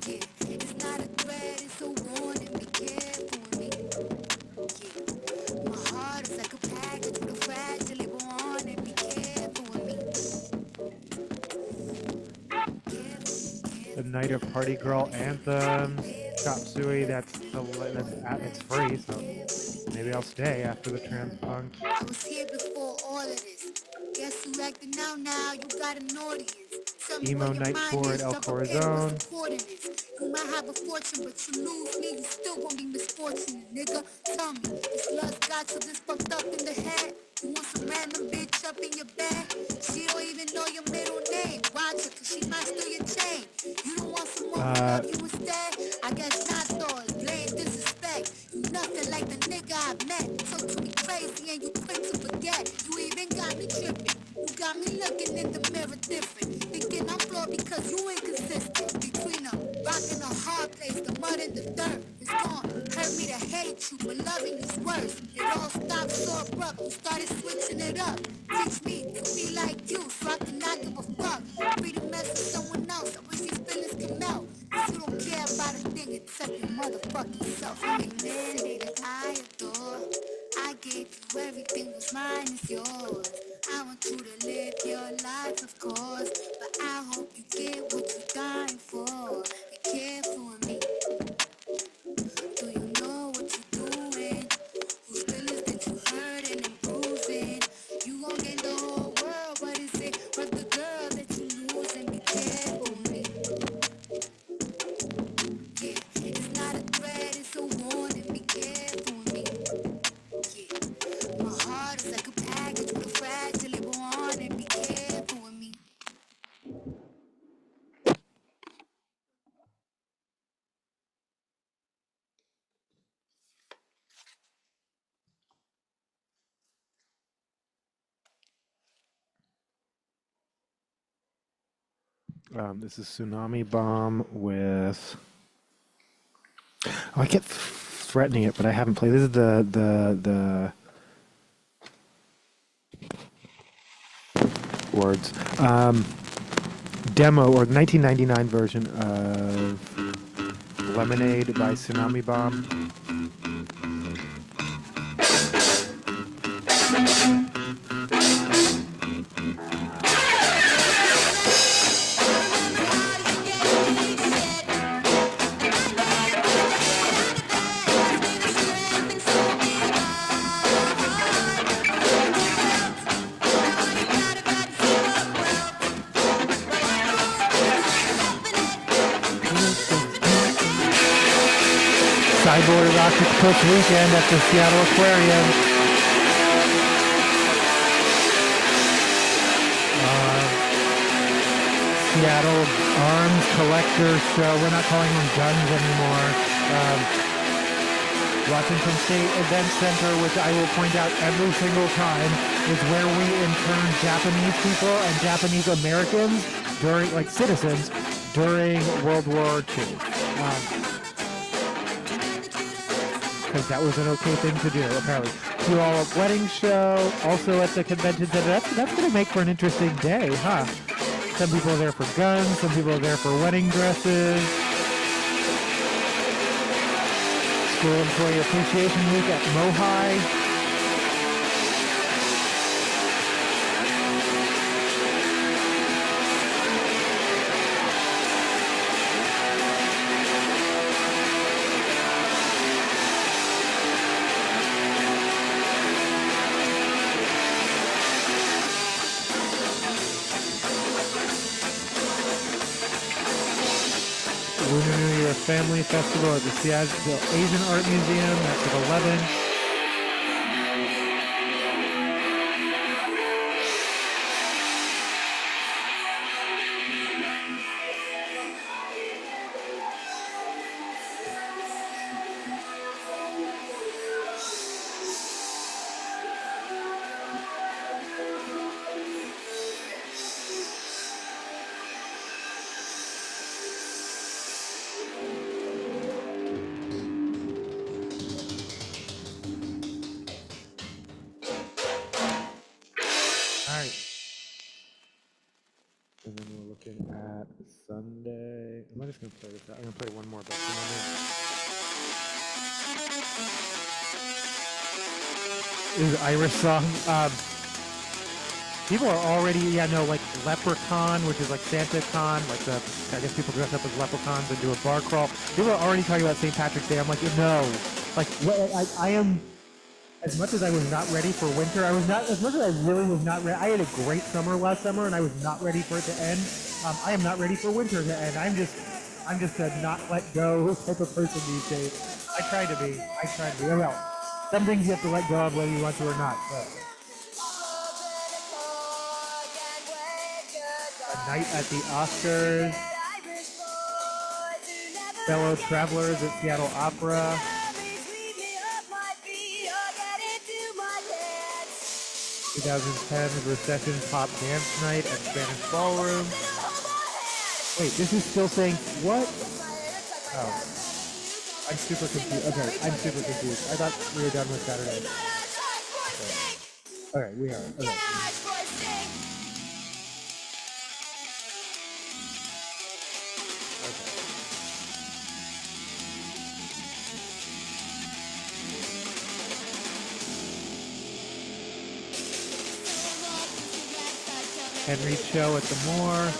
Yeah, it's not a threat, it's a warning. Be careful with me. Yeah, my heart is like a package with a fragile label on it. Be careful with me. The Night of Party Girl anthems. Chop Suey, it's free, so maybe I'll stay after the trans punk. I was here before all of this. Guess you acting now, you got an audience. Tell me Emo where your Night mind Tour is, at El stop preparing Corazon. what's important is. You might have a fortune, but you lose me, you still gon' be misfortunate, nigga. Tell me, this love got you this fucked up in the head? You want some random bitch up in your bed? She don't even know your middle name. Watch her, cause she might steal your chain. You don't want someone who love you instead? I guess not, though. Blame disrespect. You nothing like the nigga I met. So you be crazy and you quick to forget. You even got me tripping. You got me looking in the mirror different. Thinking I'm flawed because you inconsistent. Between a rock and a hard place, the mud and the dirt. It's gone. Hurt me to hate you, but loving you's worse. It all stopped so abrupt. You started switching it up. Teach me to be like you, so I can not give a fuck. Free to mess with someone else. I wish these feelings could melt. Cause you don't care about a thing except your motherfucking self. You ain't man that I adore. I gave you everything was mine is yours. I want you to live your life, of course, but I hope you get what you're dying for. Be careful with me. Do you know what you're doing? Whose feelings that you hurting and bruising? You gon' gain the whole world, but is it worth the girl that you losing? Be careful with me. Yeah, it's not a threat, it's a warning. Be careful with me. Yeah, my heart is like a package with a fragile label on it. Be careful with me. This is Tsunami Bomb with. Oh, I kept threatening it, but I haven't played. This is the words demo or 1999 version of Lemonade by Tsunami Bomb. Cyborg Rockets Coach Weekend at the Seattle Aquarium. Seattle Arms Collector Show. We're not calling them guns anymore. Washington State Event Center, which I will point out every single time, is where we intern Japanese people and Japanese Americans during, like citizens, during World War II. Because that was an okay thing to do, apparently. Do all a wedding show, also at the convention center. That's going to make for an interesting day, huh? Some people are there for guns, some people are there for wedding dresses. School Employee Appreciation Week at Mohi. Lunar New Year Family Festival at the Seattle Asian Art Museum. That's at 11. play this out. I'm gonna play one more. But this is Irish song. People are already, like Leprechaun, which is like Santa Con, like I guess people dress up as leprechauns and do a bar crawl. People are already talking about St. Patrick's Day. I'm like, no. Like, I am, as much as I was not ready for winter, as much as I really was not ready. I had a great summer last summer and I was not ready for it to end. I am not ready for winter to end. I'm just a not let go type of person these days. I try to be. Oh, well, some things you have to let go of whether you want to or not. But. A Night at the Oscars, Fellow Travelers at Seattle Opera, 2010 Recession Pop Dance Night at Spanish Ballroom. Wait, this is still saying what? Oh, I'm super confused. Okay, I'm super confused. I thought we were done with Saturday. Okay, we are. Okay. Henry Cho at the Moore.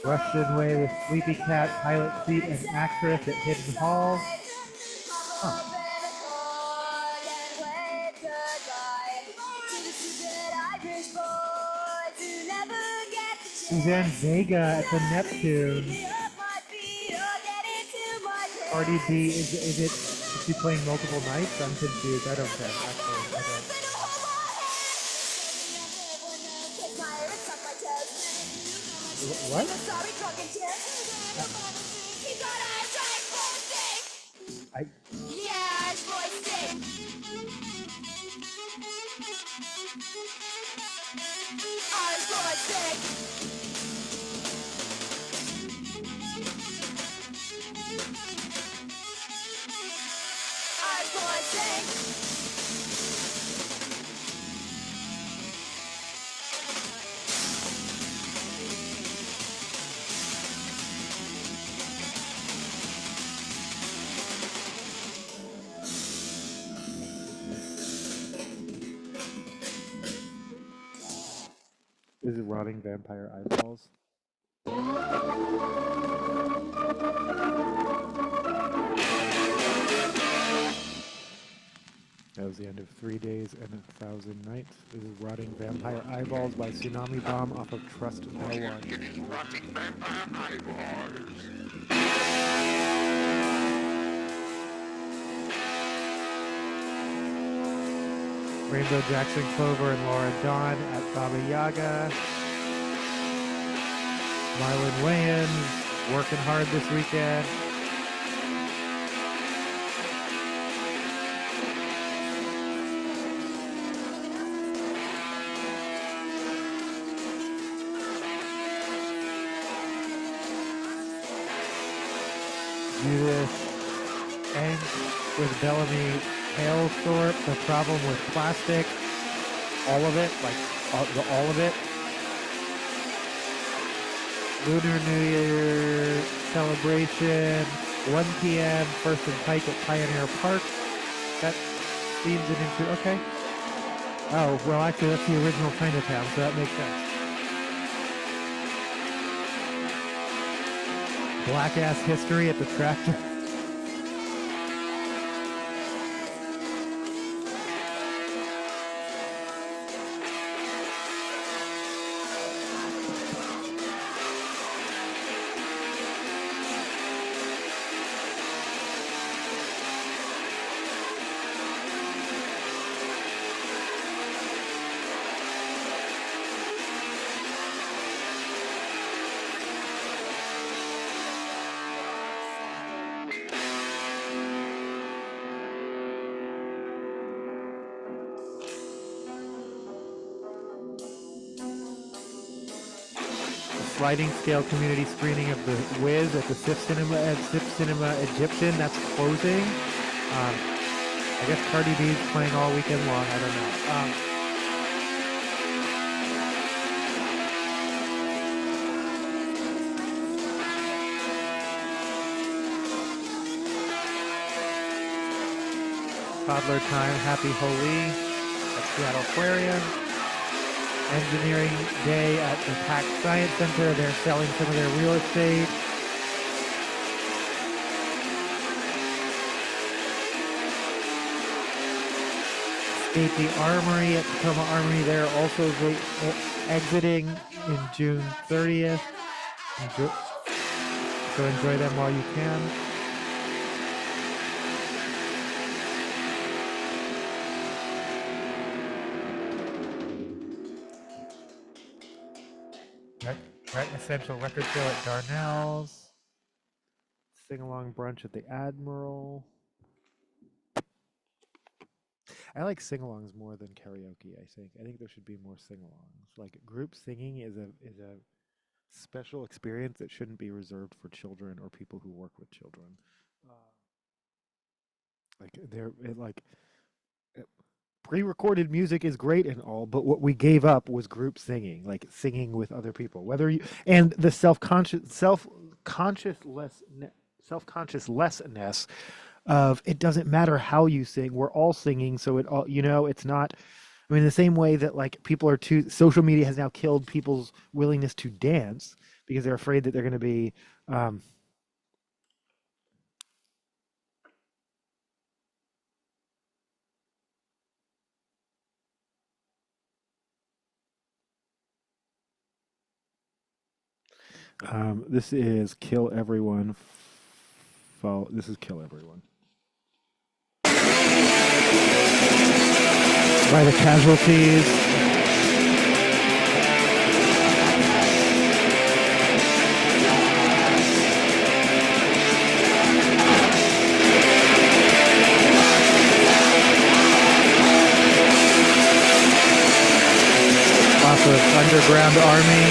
Russian Way with Sleepy Cat, Pilot Seat, and ACRS at Hidden Hall. Huh. Suzanne Vega at the Neptune. Cardi B, is she playing multiple nights? I'm confused. I don't care. Actually, I don't. What? Is it Rotting Vampire Eyeballs? That was the end of 3 Days and 1,000 Nights. This is Rotting Vampire Eyeballs by Tsunami Bomb off of Trust No One. Rotting Vampire Eyeballs. Rainbow Jackson Clover and Laura Dawn at Baba Yaga. Marlon Wayans working hard this weekend. Judas Eng with Bellamy Halethorpe, The Problem with Plastic, all of it, like all of it. Lunar New Year celebration, 1 p.m., First and Pike at Pioneer Park. That seems an into, okay. Oh, well actually that's the original Chinatown, so that makes sense. Black ass history at the tractor. Sliding scale community screening of The Wiz at the SIP Cinema Egyptian. That's closing. I guess Cardi B's playing all weekend long. I don't know. Toddler Time, Happy Holy at Seattle Aquarium. Engineering Day at the Pack Science Center. They're selling some of their real estate. Skate the Armory at Tacoma Armory. They're also exiting in June 30th. So enjoy them while you can. Right, Essential Record Show at Darnell's. Sing-along brunch at the Admiral. I like sing-alongs more than karaoke, I think. I think there should be more sing-alongs. Like group singing is a special experience that shouldn't be reserved for children or people who work with children. Pre-recorded music is great and all, but what we gave up was group singing, like singing with other people. Whether you and the self-consciousness of it doesn't matter how you sing, we're all singing, so it all, it's not. I mean, the same way that like social media has now killed people's willingness to dance because they're afraid that they're going to be this is Kill Everyone. This is Kill Everyone. By the Casualties. Off of Underground Army.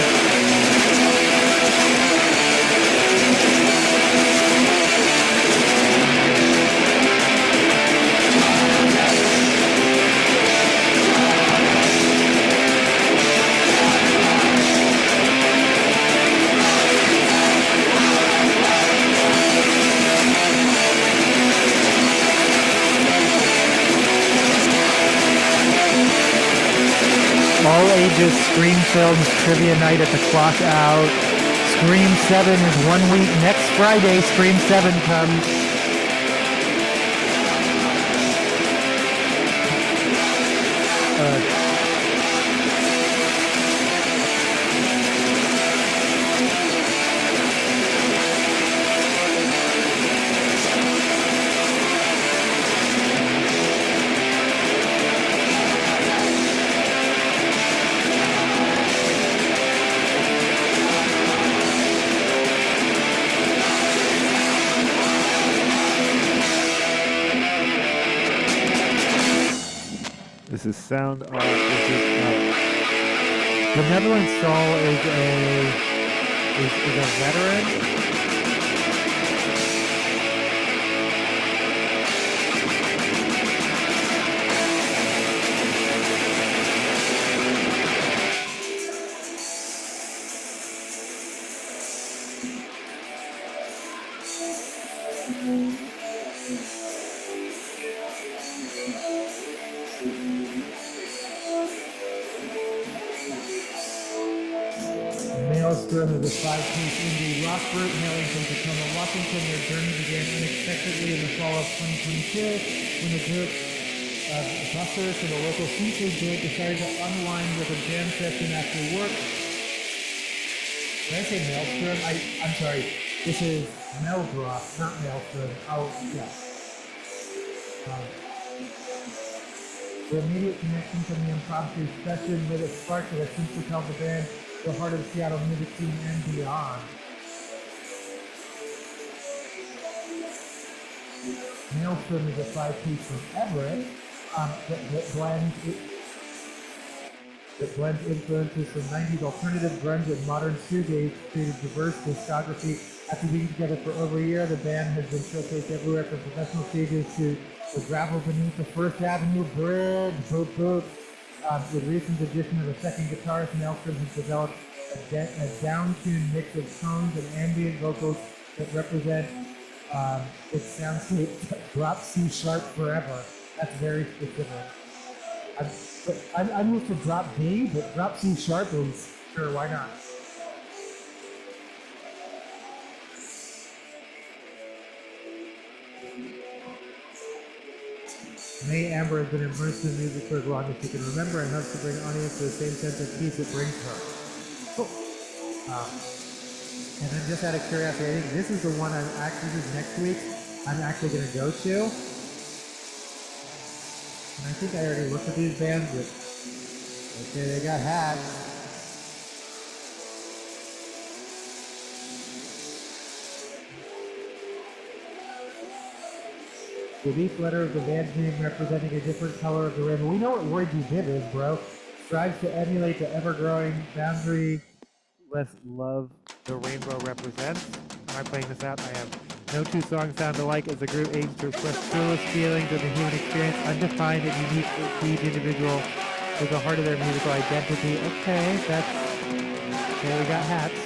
All ages Scream Films Trivia Night at the Clock Out. Scream 7 is 1 week. Next Friday, Scream 7 comes. This is Sound Off. The Netherlands Soul is a veteran. Maelstrom is a five-piece indie rock group hailing from Tacoma, Washington. Their journey began unexpectedly in the fall of 2022 when the group of busters from the local seafood joint decided to unwind with a jam session after work. Did I say Maelstrom? I'm sorry. This is Meldroth, not Maelstrom. Oh, yeah. The immediate connection from the impromptu session with a spark that has since propelled the band to the heart of the Seattle music scene and beyond. Maelstrom is a five-piece from Everett that blends influences from 90s alternative grunge and modern shoegaze to create a diverse discography. After being together for over a year, the band has been showcased everywhere from professional stages to the gravel beneath the First Avenue Bridge. Boop, boop. With recent addition of a second guitarist, Maelstrom has developed a down-tuned mix of tones and ambient vocals that represent its soundscape drop C sharp forever. That's very specific. I'm used to drop D, but drop C sharp is sure, why not? May Amber has been immersed in music for as long as she can remember and helps to bring audience to the same sense of peace it brings her. Cool. And then just out of curiosity, I think this is the one this is next week, I'm actually going to go to. And I think I already looked at these bands, but okay, they got hats. With each letter of the band's name representing a different color of the rainbow. We know what word you did is, bro. Strives to emulate the ever-growing boundary. Let's love the rainbow represents. Am I playing this out? I am. No two songs sound alike as the group aims to express truest feelings of the human experience, undefined and unique to each individual with the heart of their musical identity. Okay, okay, we got hats.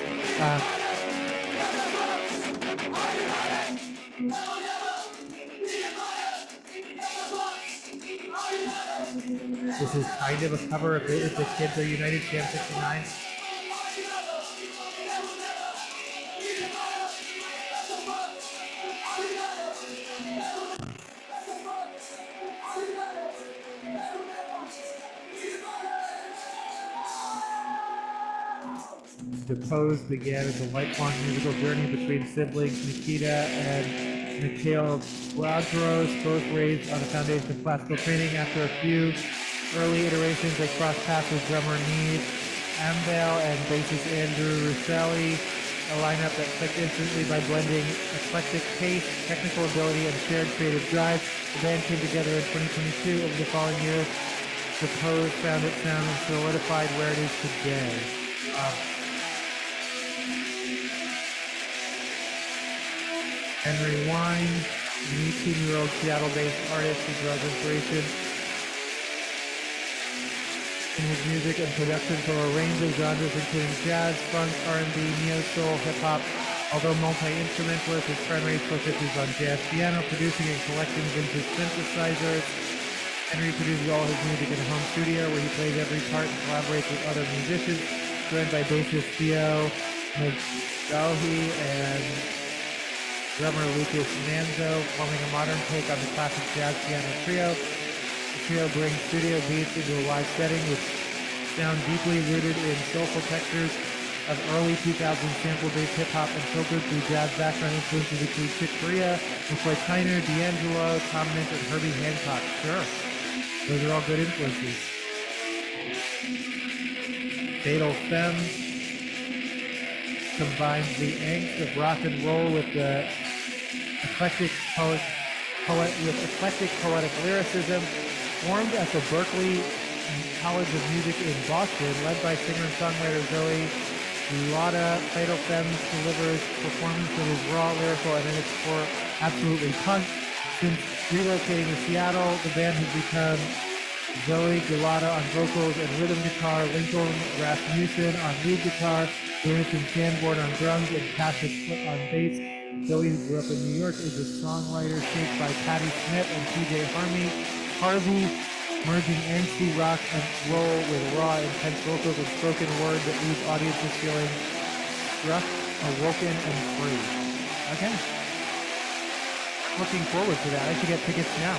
This is kind of a cover of If the Kids Are United, Jam 69. The Pose began as a lifelong musical journey between siblings Nikita and Mikhail Bladros, both raised on a foundation of classical training. After a few early iterations, they crossed paths with drummer Neve Ambale and bassist Andrew Russelli, a lineup that clicked instantly by blending eclectic taste, technical ability, and shared creative drive. The band came together in 2022. Over the following years, The Pose found its sound and solidified where it is today. Henry Wine, an 18-year-old Seattle-based artist who draws inspiration in his music and production from a range of genres including jazz, funk, R&B, neo-soul, hip-hop. Although multi-instrumentalist, his primary focus is on jazz piano, producing and collecting vintage synthesizers. Henry produces all his music in a home studio where he plays every part and collaborates with other musicians, joined by bassist Theo Mcgalhey and drummer Lucas Manzo, forming a modern take on the classic jazz piano trio. The trio brings studio beats into a live setting with sound deeply rooted in soulful textures of early 2000s sample-based hip-hop and filtered through jazz background influences include Chick Corea, McCoy Tyner, D'Angelo, Tom Mint, and Herbie Hancock. Sure, those are all good influences. Fatal Femmes combines the angst of rock and roll with the eclectic poetic lyricism. Formed at the Berklee College of Music in Boston, led by singer and songwriter Zoe Lotta, Fatal Femmes delivers performance that is raw, lyrical, and in its core absolutely punk. Since relocating to Seattle, the band has become Zoe Gulata on vocals and rhythm guitar, Lincoln Rasmussen on lead guitar, Jonathan Sanborn on drums, and Cassius Foot on bass. Zoe, who grew up in New York, is a songwriter shaped by Patti Smith and TJ Harvey, merging angsty rock and roll with raw, intense vocals and spoken word that leaves audiences feeling struck, awoken, and free. Okay. Looking forward to that. I should get tickets now.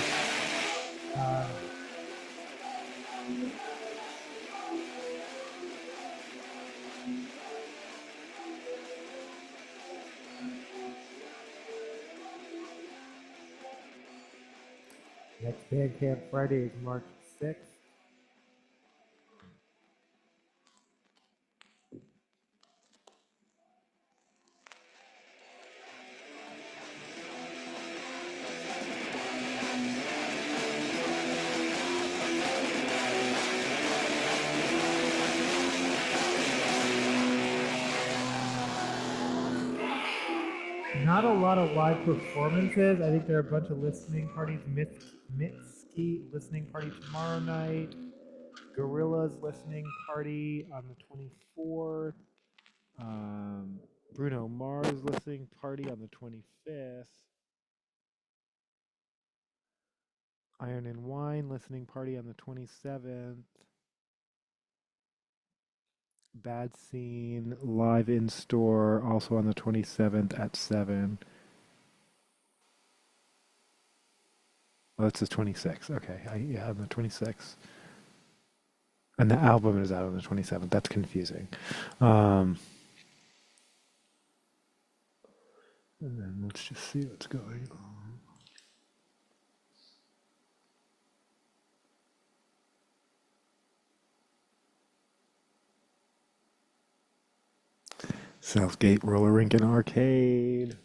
Next Bandcamp Friday is March 6th. Not a lot of live performances. I think there are a bunch of listening parties. Mitski listening party tomorrow night. Gorilla's listening party on the 24th. Bruno Mars listening party on the 25th. Iron and Wine listening party on the 27th. Bad Scene live in store also on the 27th at 7. Oh, it's the 26th. Okay, yeah, on the 26th. And the album is out on the 27th. That's confusing. Um, and then let's just see what's going on. Southgate Roller Rink and Arcade.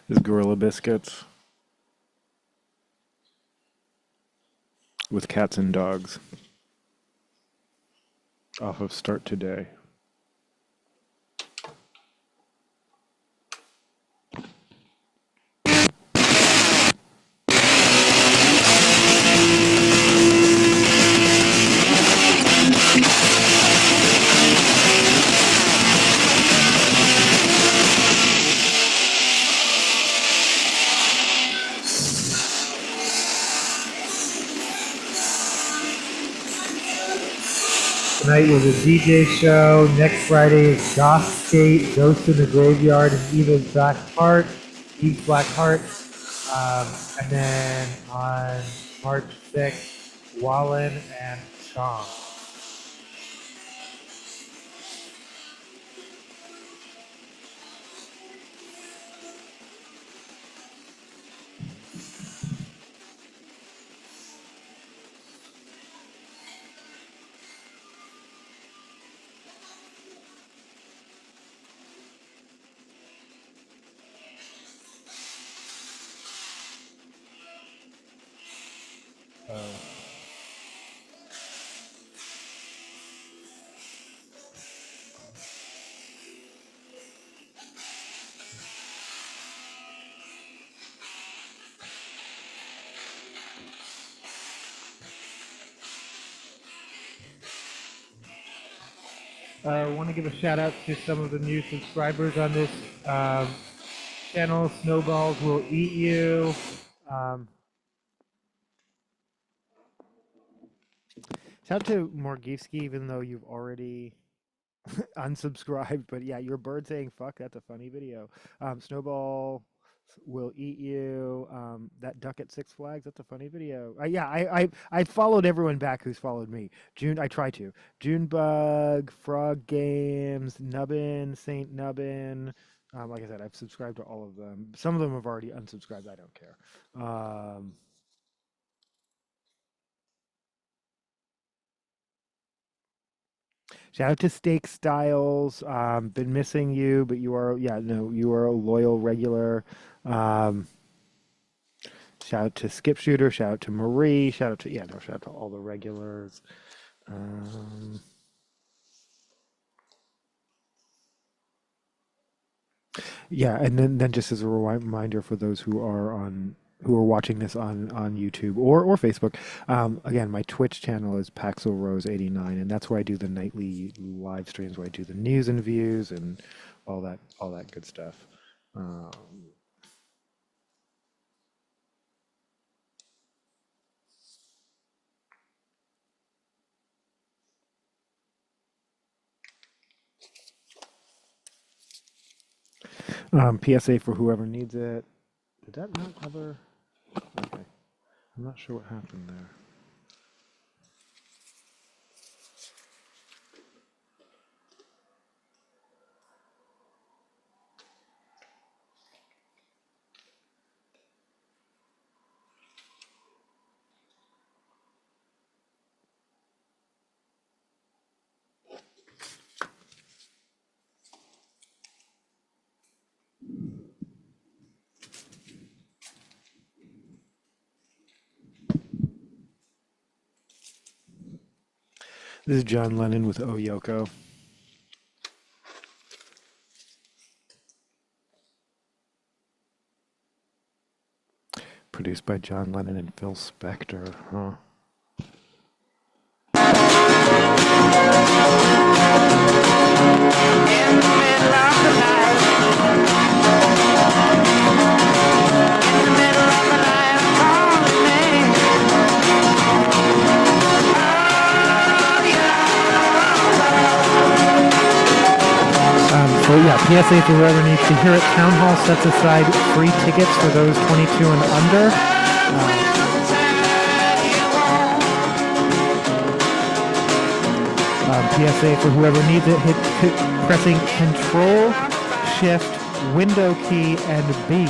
This Gorilla Biscuits with cats and dogs off of Start Today. Tonight was a DJ show. Next Friday is Goth Skate, Ghost in the Graveyard, and Eve's Black Heart. And then on March 6th, Wallen and Chong. I want to give a shout out to some of the new subscribers on this channel. Snowballs Will Eat You. Shout out to Morgivsky, even though you've already unsubscribed. But yeah, your bird saying fuck, that's a funny video. Snowball Will Eat You. That duck at Six Flags, that's a funny video. I followed everyone back who's followed me. I try to. Junebug, Frog Games, Nubbin, Saint Nubbin. Like I said, I've subscribed to all of them. Some of them have already unsubscribed. I don't care. Shout out to Steak Styles. Been missing you, but you are, yeah, no, you are a loyal regular. Um, Shout out to Skip Shooter. Shout out to Marie. Shout out to, yeah, no, shout out to all the regulars. Um, yeah, and then just as a reminder for those who are watching this on YouTube or Facebook, again, my Twitch channel is Paxel Rose 89, and that's where I do the nightly live streams where I do the news and views and all that good stuff. PSA for whoever needs it. Did that not cover? Okay, I'm not sure what happened there. This is John Lennon with Oh Yoko. produced by John Lennon and Phil Spector. Huh. So yeah, PSA for whoever needs to hear it. Town Hall sets aside free tickets for those 22 and under. PSA for whoever needs it. Hit pressing Control, Shift, Window key, and B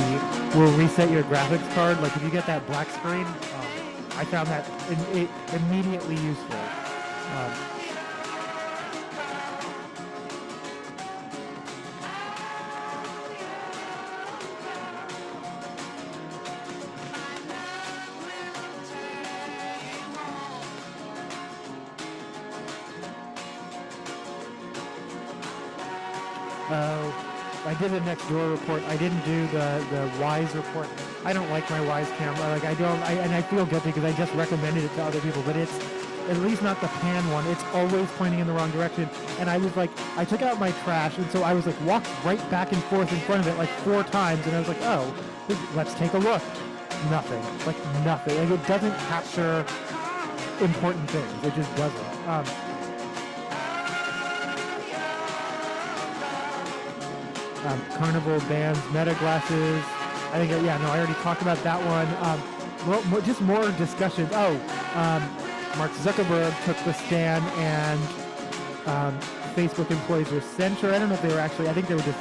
will reset your graphics card. Like if you get that black screen, I found that immediately useful. I did a next door report. I didn't do the Wise report. I don't like my Wise camera. Like and I feel guilty because I just recommended it to other people, but it's at least not the pan one. It's always pointing in the wrong direction. And I was like, I took out my trash, and so I was like, walked right back and forth in front of it like 4 times, and I was like, oh, let's take a look. Nothing. Like nothing. Like it doesn't capture important things. It just doesn't. Carnival bans Meta glasses. I think, I already talked about that one. Just more discussions. Mark Zuckerberg took the stand, and Facebook employees were censured. I don't know if they were actually, I think they were just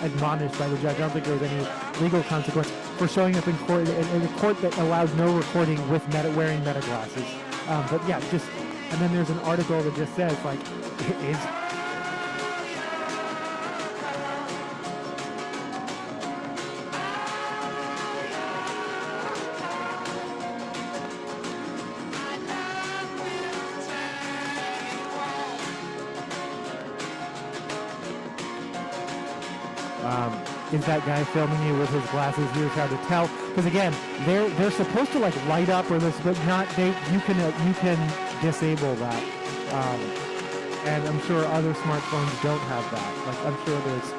admonished by the judge. I don't think there was any legal consequence for showing up in court, in a court that allowed no recording with wearing Meta glasses. But yeah, and then there's an article that just says, like, is that guy filming you with his glasses? Here's how to tell. Because again, they're supposed to like light up or this, but not. You can disable that. And I'm sure other smartphones don't have that. Like I'm sure there's.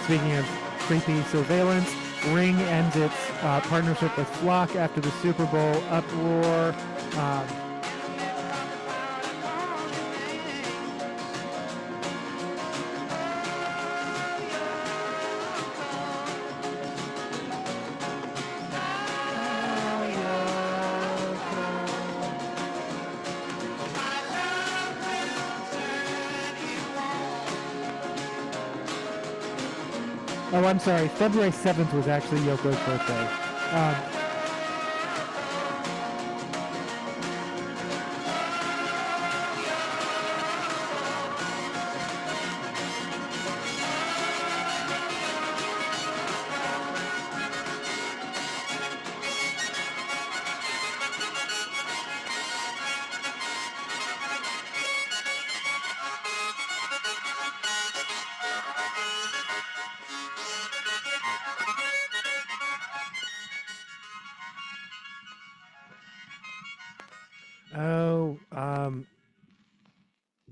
Speaking of creepy surveillance, Ring ends its partnership with Flock after the Super Bowl uproar. Oh, I'm sorry. February 7th was actually Yoko's birthday.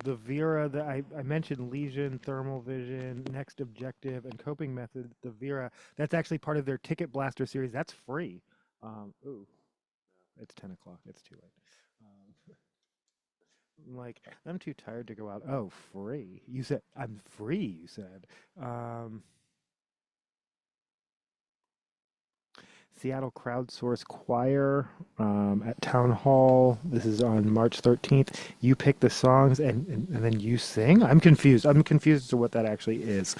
The Vera that I mentioned, lesion, thermal vision, next objective, and coping method. The Vera, that's actually part of their Ticket Blaster series. That's free. It's 10 o'clock. It's too late. I'm too tired to go out. Oh, free. You said, I'm free, you said. Seattle Crowdsource Choir at Town Hall. This is on March 13th. You pick the songs and then you sing? I'm confused. I'm confused as to what that actually is.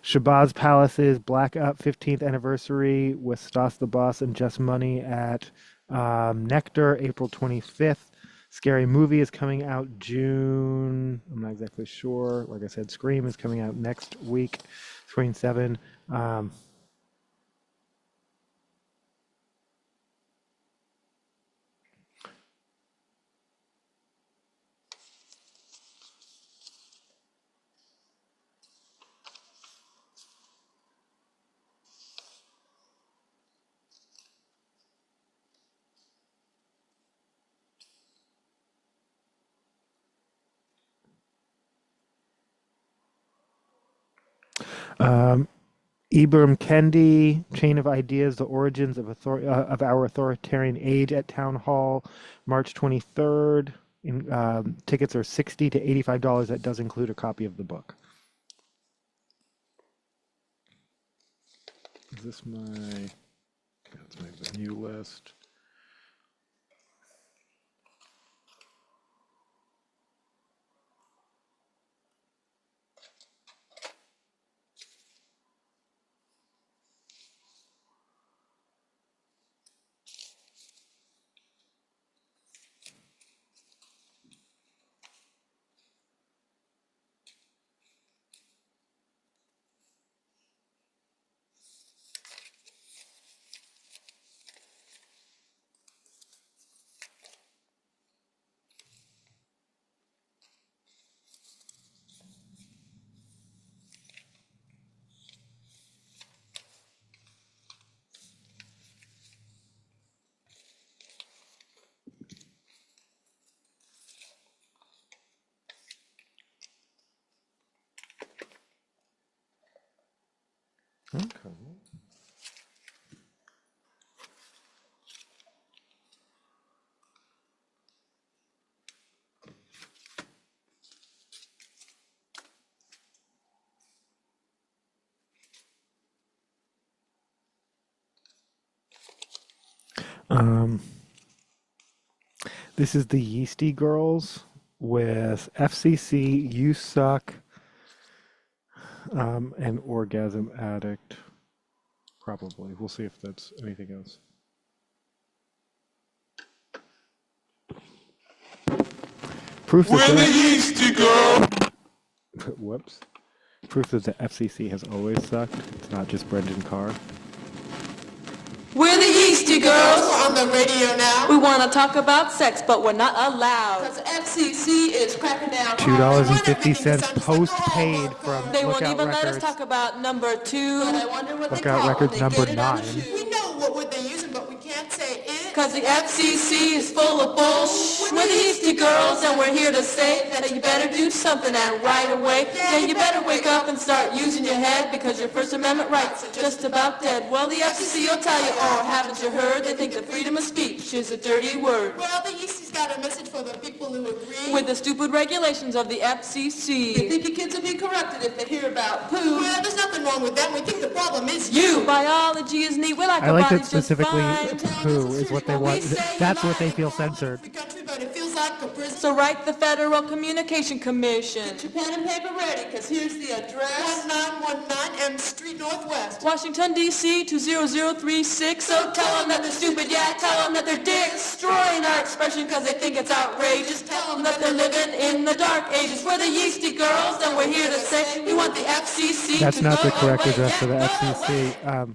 Shabazz Palace's Black Up 15th anniversary with Stas the Boss and Just Money at Nectar, April 25th. Scary Movie is coming out June. I'm not exactly sure. Like I said, Scream is coming out next week. 27. Ibram Kendi, Chain of Ideas, The Origins of Our Authoritarian Age at Town Hall, March 23rd. Tickets are $60 to $85. That does include a copy of the book. Is this that's my venue list. Okay. This is the Yeasty Girls with FCC, You Suck, and Orgasm Addict. Probably. We'll see if that's anything else. Proof that We're the Yeasty Girl. Whoops. Proof that the FCC has always sucked. It's not just Brendan Carr. We're the Yeasty Girls. We're on the radio now. We want to talk about sex, but we're not allowed. Because FCC is cracking down. $2.50 post-paid from They won't Lookout even let us Records. talk about number 2. But I wonder what Lookout they call Records when they number get it on 9. the shoe. We know what word they're using, but we can't say it. Because the FCC is full of bullshit. We're the Yeasty Girls, and we're here to say that you better do something and right away. Yeah, you better wake up and start using your head, because your First Amendment rights are just about dead. Well, the FCC will tell you, or haven't you heard? They think that freedom of speech is a dirty word. Well, the Yeasty's got a message for the people who agree With the stupid regulations of the FCC. They think your kids will be corrected if they hear about poo. Well, there's nothing wrong with that. We think the problem is you. Biology is neat. We like I our like that bodies just specifically fine. who is what they want. That's what they feel censored. Free country, but it feels like a prison. So write the Federal Communication Commission. Get your pen and paper ready, because here's the address. 1919 M Street Northwest. Washington, D.C. 20036. So tell them that they're stupid, yeah, tell them that they're destroying our expression because they think it's outrageous. Tell them that they're living in the dark ages. We're the Yeasty Girls, and we're here to say we want the FCC That's to not go the correct away. address for the Yeah, FCC.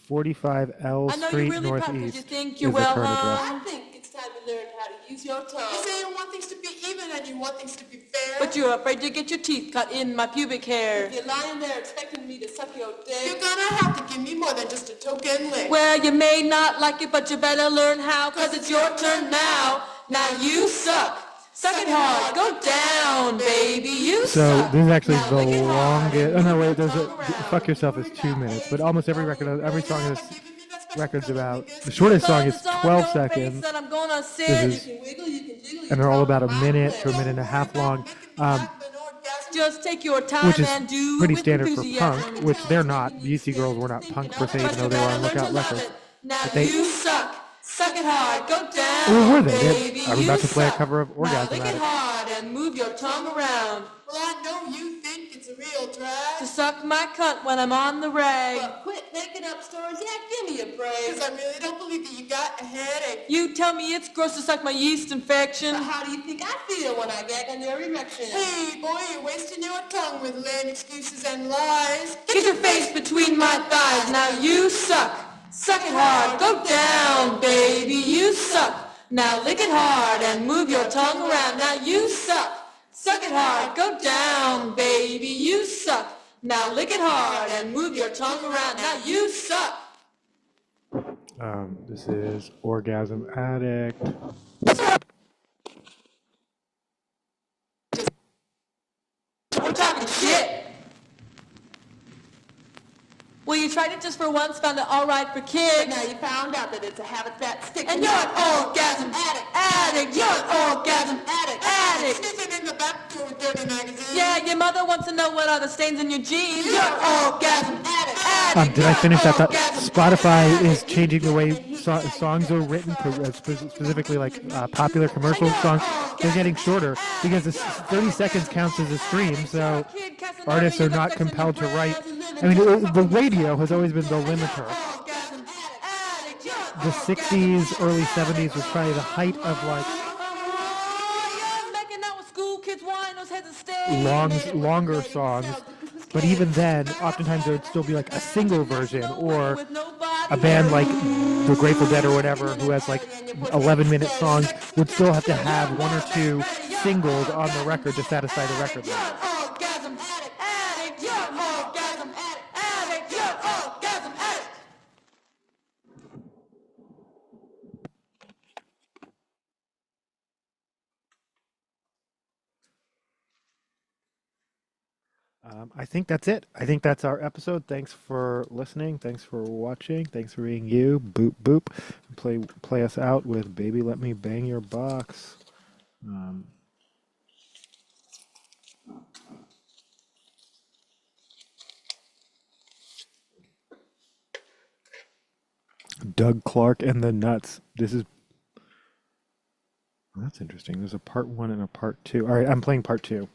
45 L I know Street you're really proud 'cause you Northeast think is you're the well current hung. address. I think it's time to learn how to use your tongue. You say you want things to be even and you want things to be fair. But you're afraid to get your teeth cut in my pubic hair. If you're lying there expecting me to suck your dick, you're gonna have to give me more than just a token lick. Well, you may not like it, but you better learn how, 'cause it's your turn now. Now you suck. Suck it hard. Go down, baby. You So suck. this is actually Now the lick it hard longest. Oh and no, move wait. your There's a tongue around. fuck yourself is 2 minutes, but almost every record, every song in this record's about. The shortest song is 12 seconds. That I'm gonna sit. This You can wiggle, you can jiggle, you and they're all about a can minute to a wiggle. minute and a half long, Just take your time which is and do pretty with standard for enthusiasm. punk, which they're not. The UC Girls were not punk per se, even though they were on Lookout Records. Now But they- you suck. Suck it hard. Go down. Or were they? Baby, I'm you about to play a suck. cover of Now Orgasm lick it Addict. hard and move your tongue around. Well, I know you think it's it's a real drag. To suck my cunt when I'm on the rag. But quit making up stories, yeah, give me a break. Cause I really don't believe that you got a headache. You tell me it's gross to suck my yeast infection. But how do you think I feel when I gag on your erection? Hey, boy, you're wasting your tongue with lame excuses and lies. Get your face between my thighs, now you suck. Suck it hard, go down, baby, you suck. Now lick it hard and move your tongue around, now you suck. Suck it hard, go down, baby, you suck. Now lick it hard and move your tongue around, now you suck. This is Orgasm Addict. We're talking shit. Well, you tried it just for once, found it all right for kicks. But now you found out that it's a habit that sticks. And you're an orgasm addict. You're an orgasm addict. Sniffing in the back door with dirty magazines. Yeah, your mother wants to know what are the stains in your jeans. You're an orgasm addict. Did I finish that thought? Spotify is changing the way songs are written, specifically like popular commercial songs. They're getting shorter because 30 seconds counts as a stream, so artists are not compelled to write. I mean, the radio has always been the limiter. The 60s, early 70s was probably the height of like longer songs. But even then, oftentimes there would still be like a single version, or a band like the Grateful Dead or whatever, who has like 11-minute songs, would still have to have one or two singles on the record to satisfy the record label. I think that's it. I think that's our episode. Thanks for listening. Thanks for watching. Thanks for being you. Boop, boop. Play us out with Baby Let Me Bang Your Box. Doug Clark and the Nuts. This is... Oh, that's interesting. There's a part 1 and a part 2. All right, I'm playing part 2.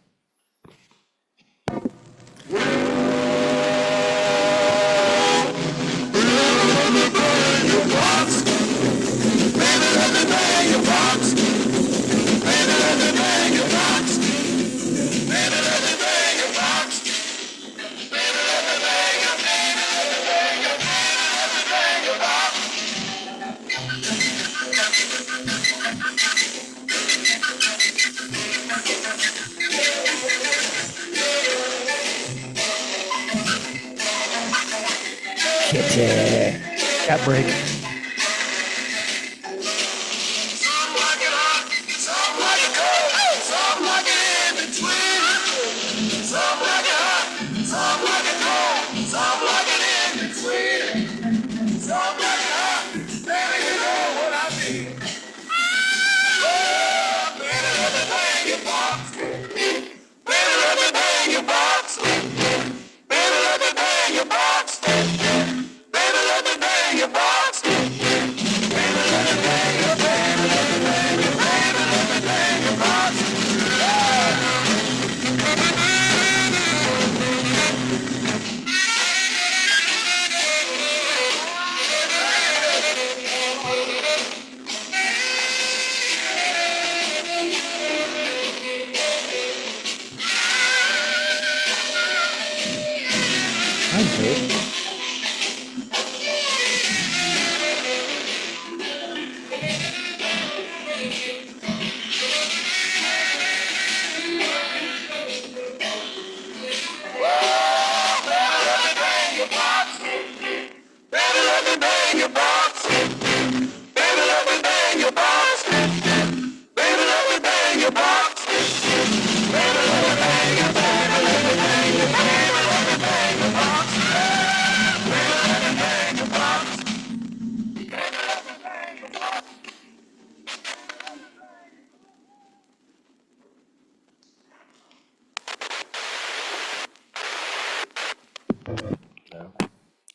Cat break.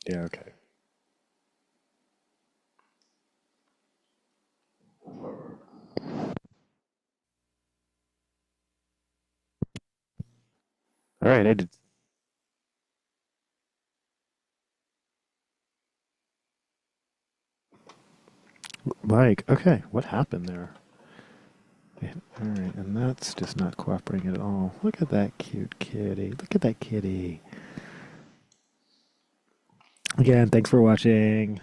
Yeah, okay. All right, I did like. Okay, what happened there? All right, and that's just not cooperating at all. Look at that cute kitty. Look at that kitty. Again, thanks for watching.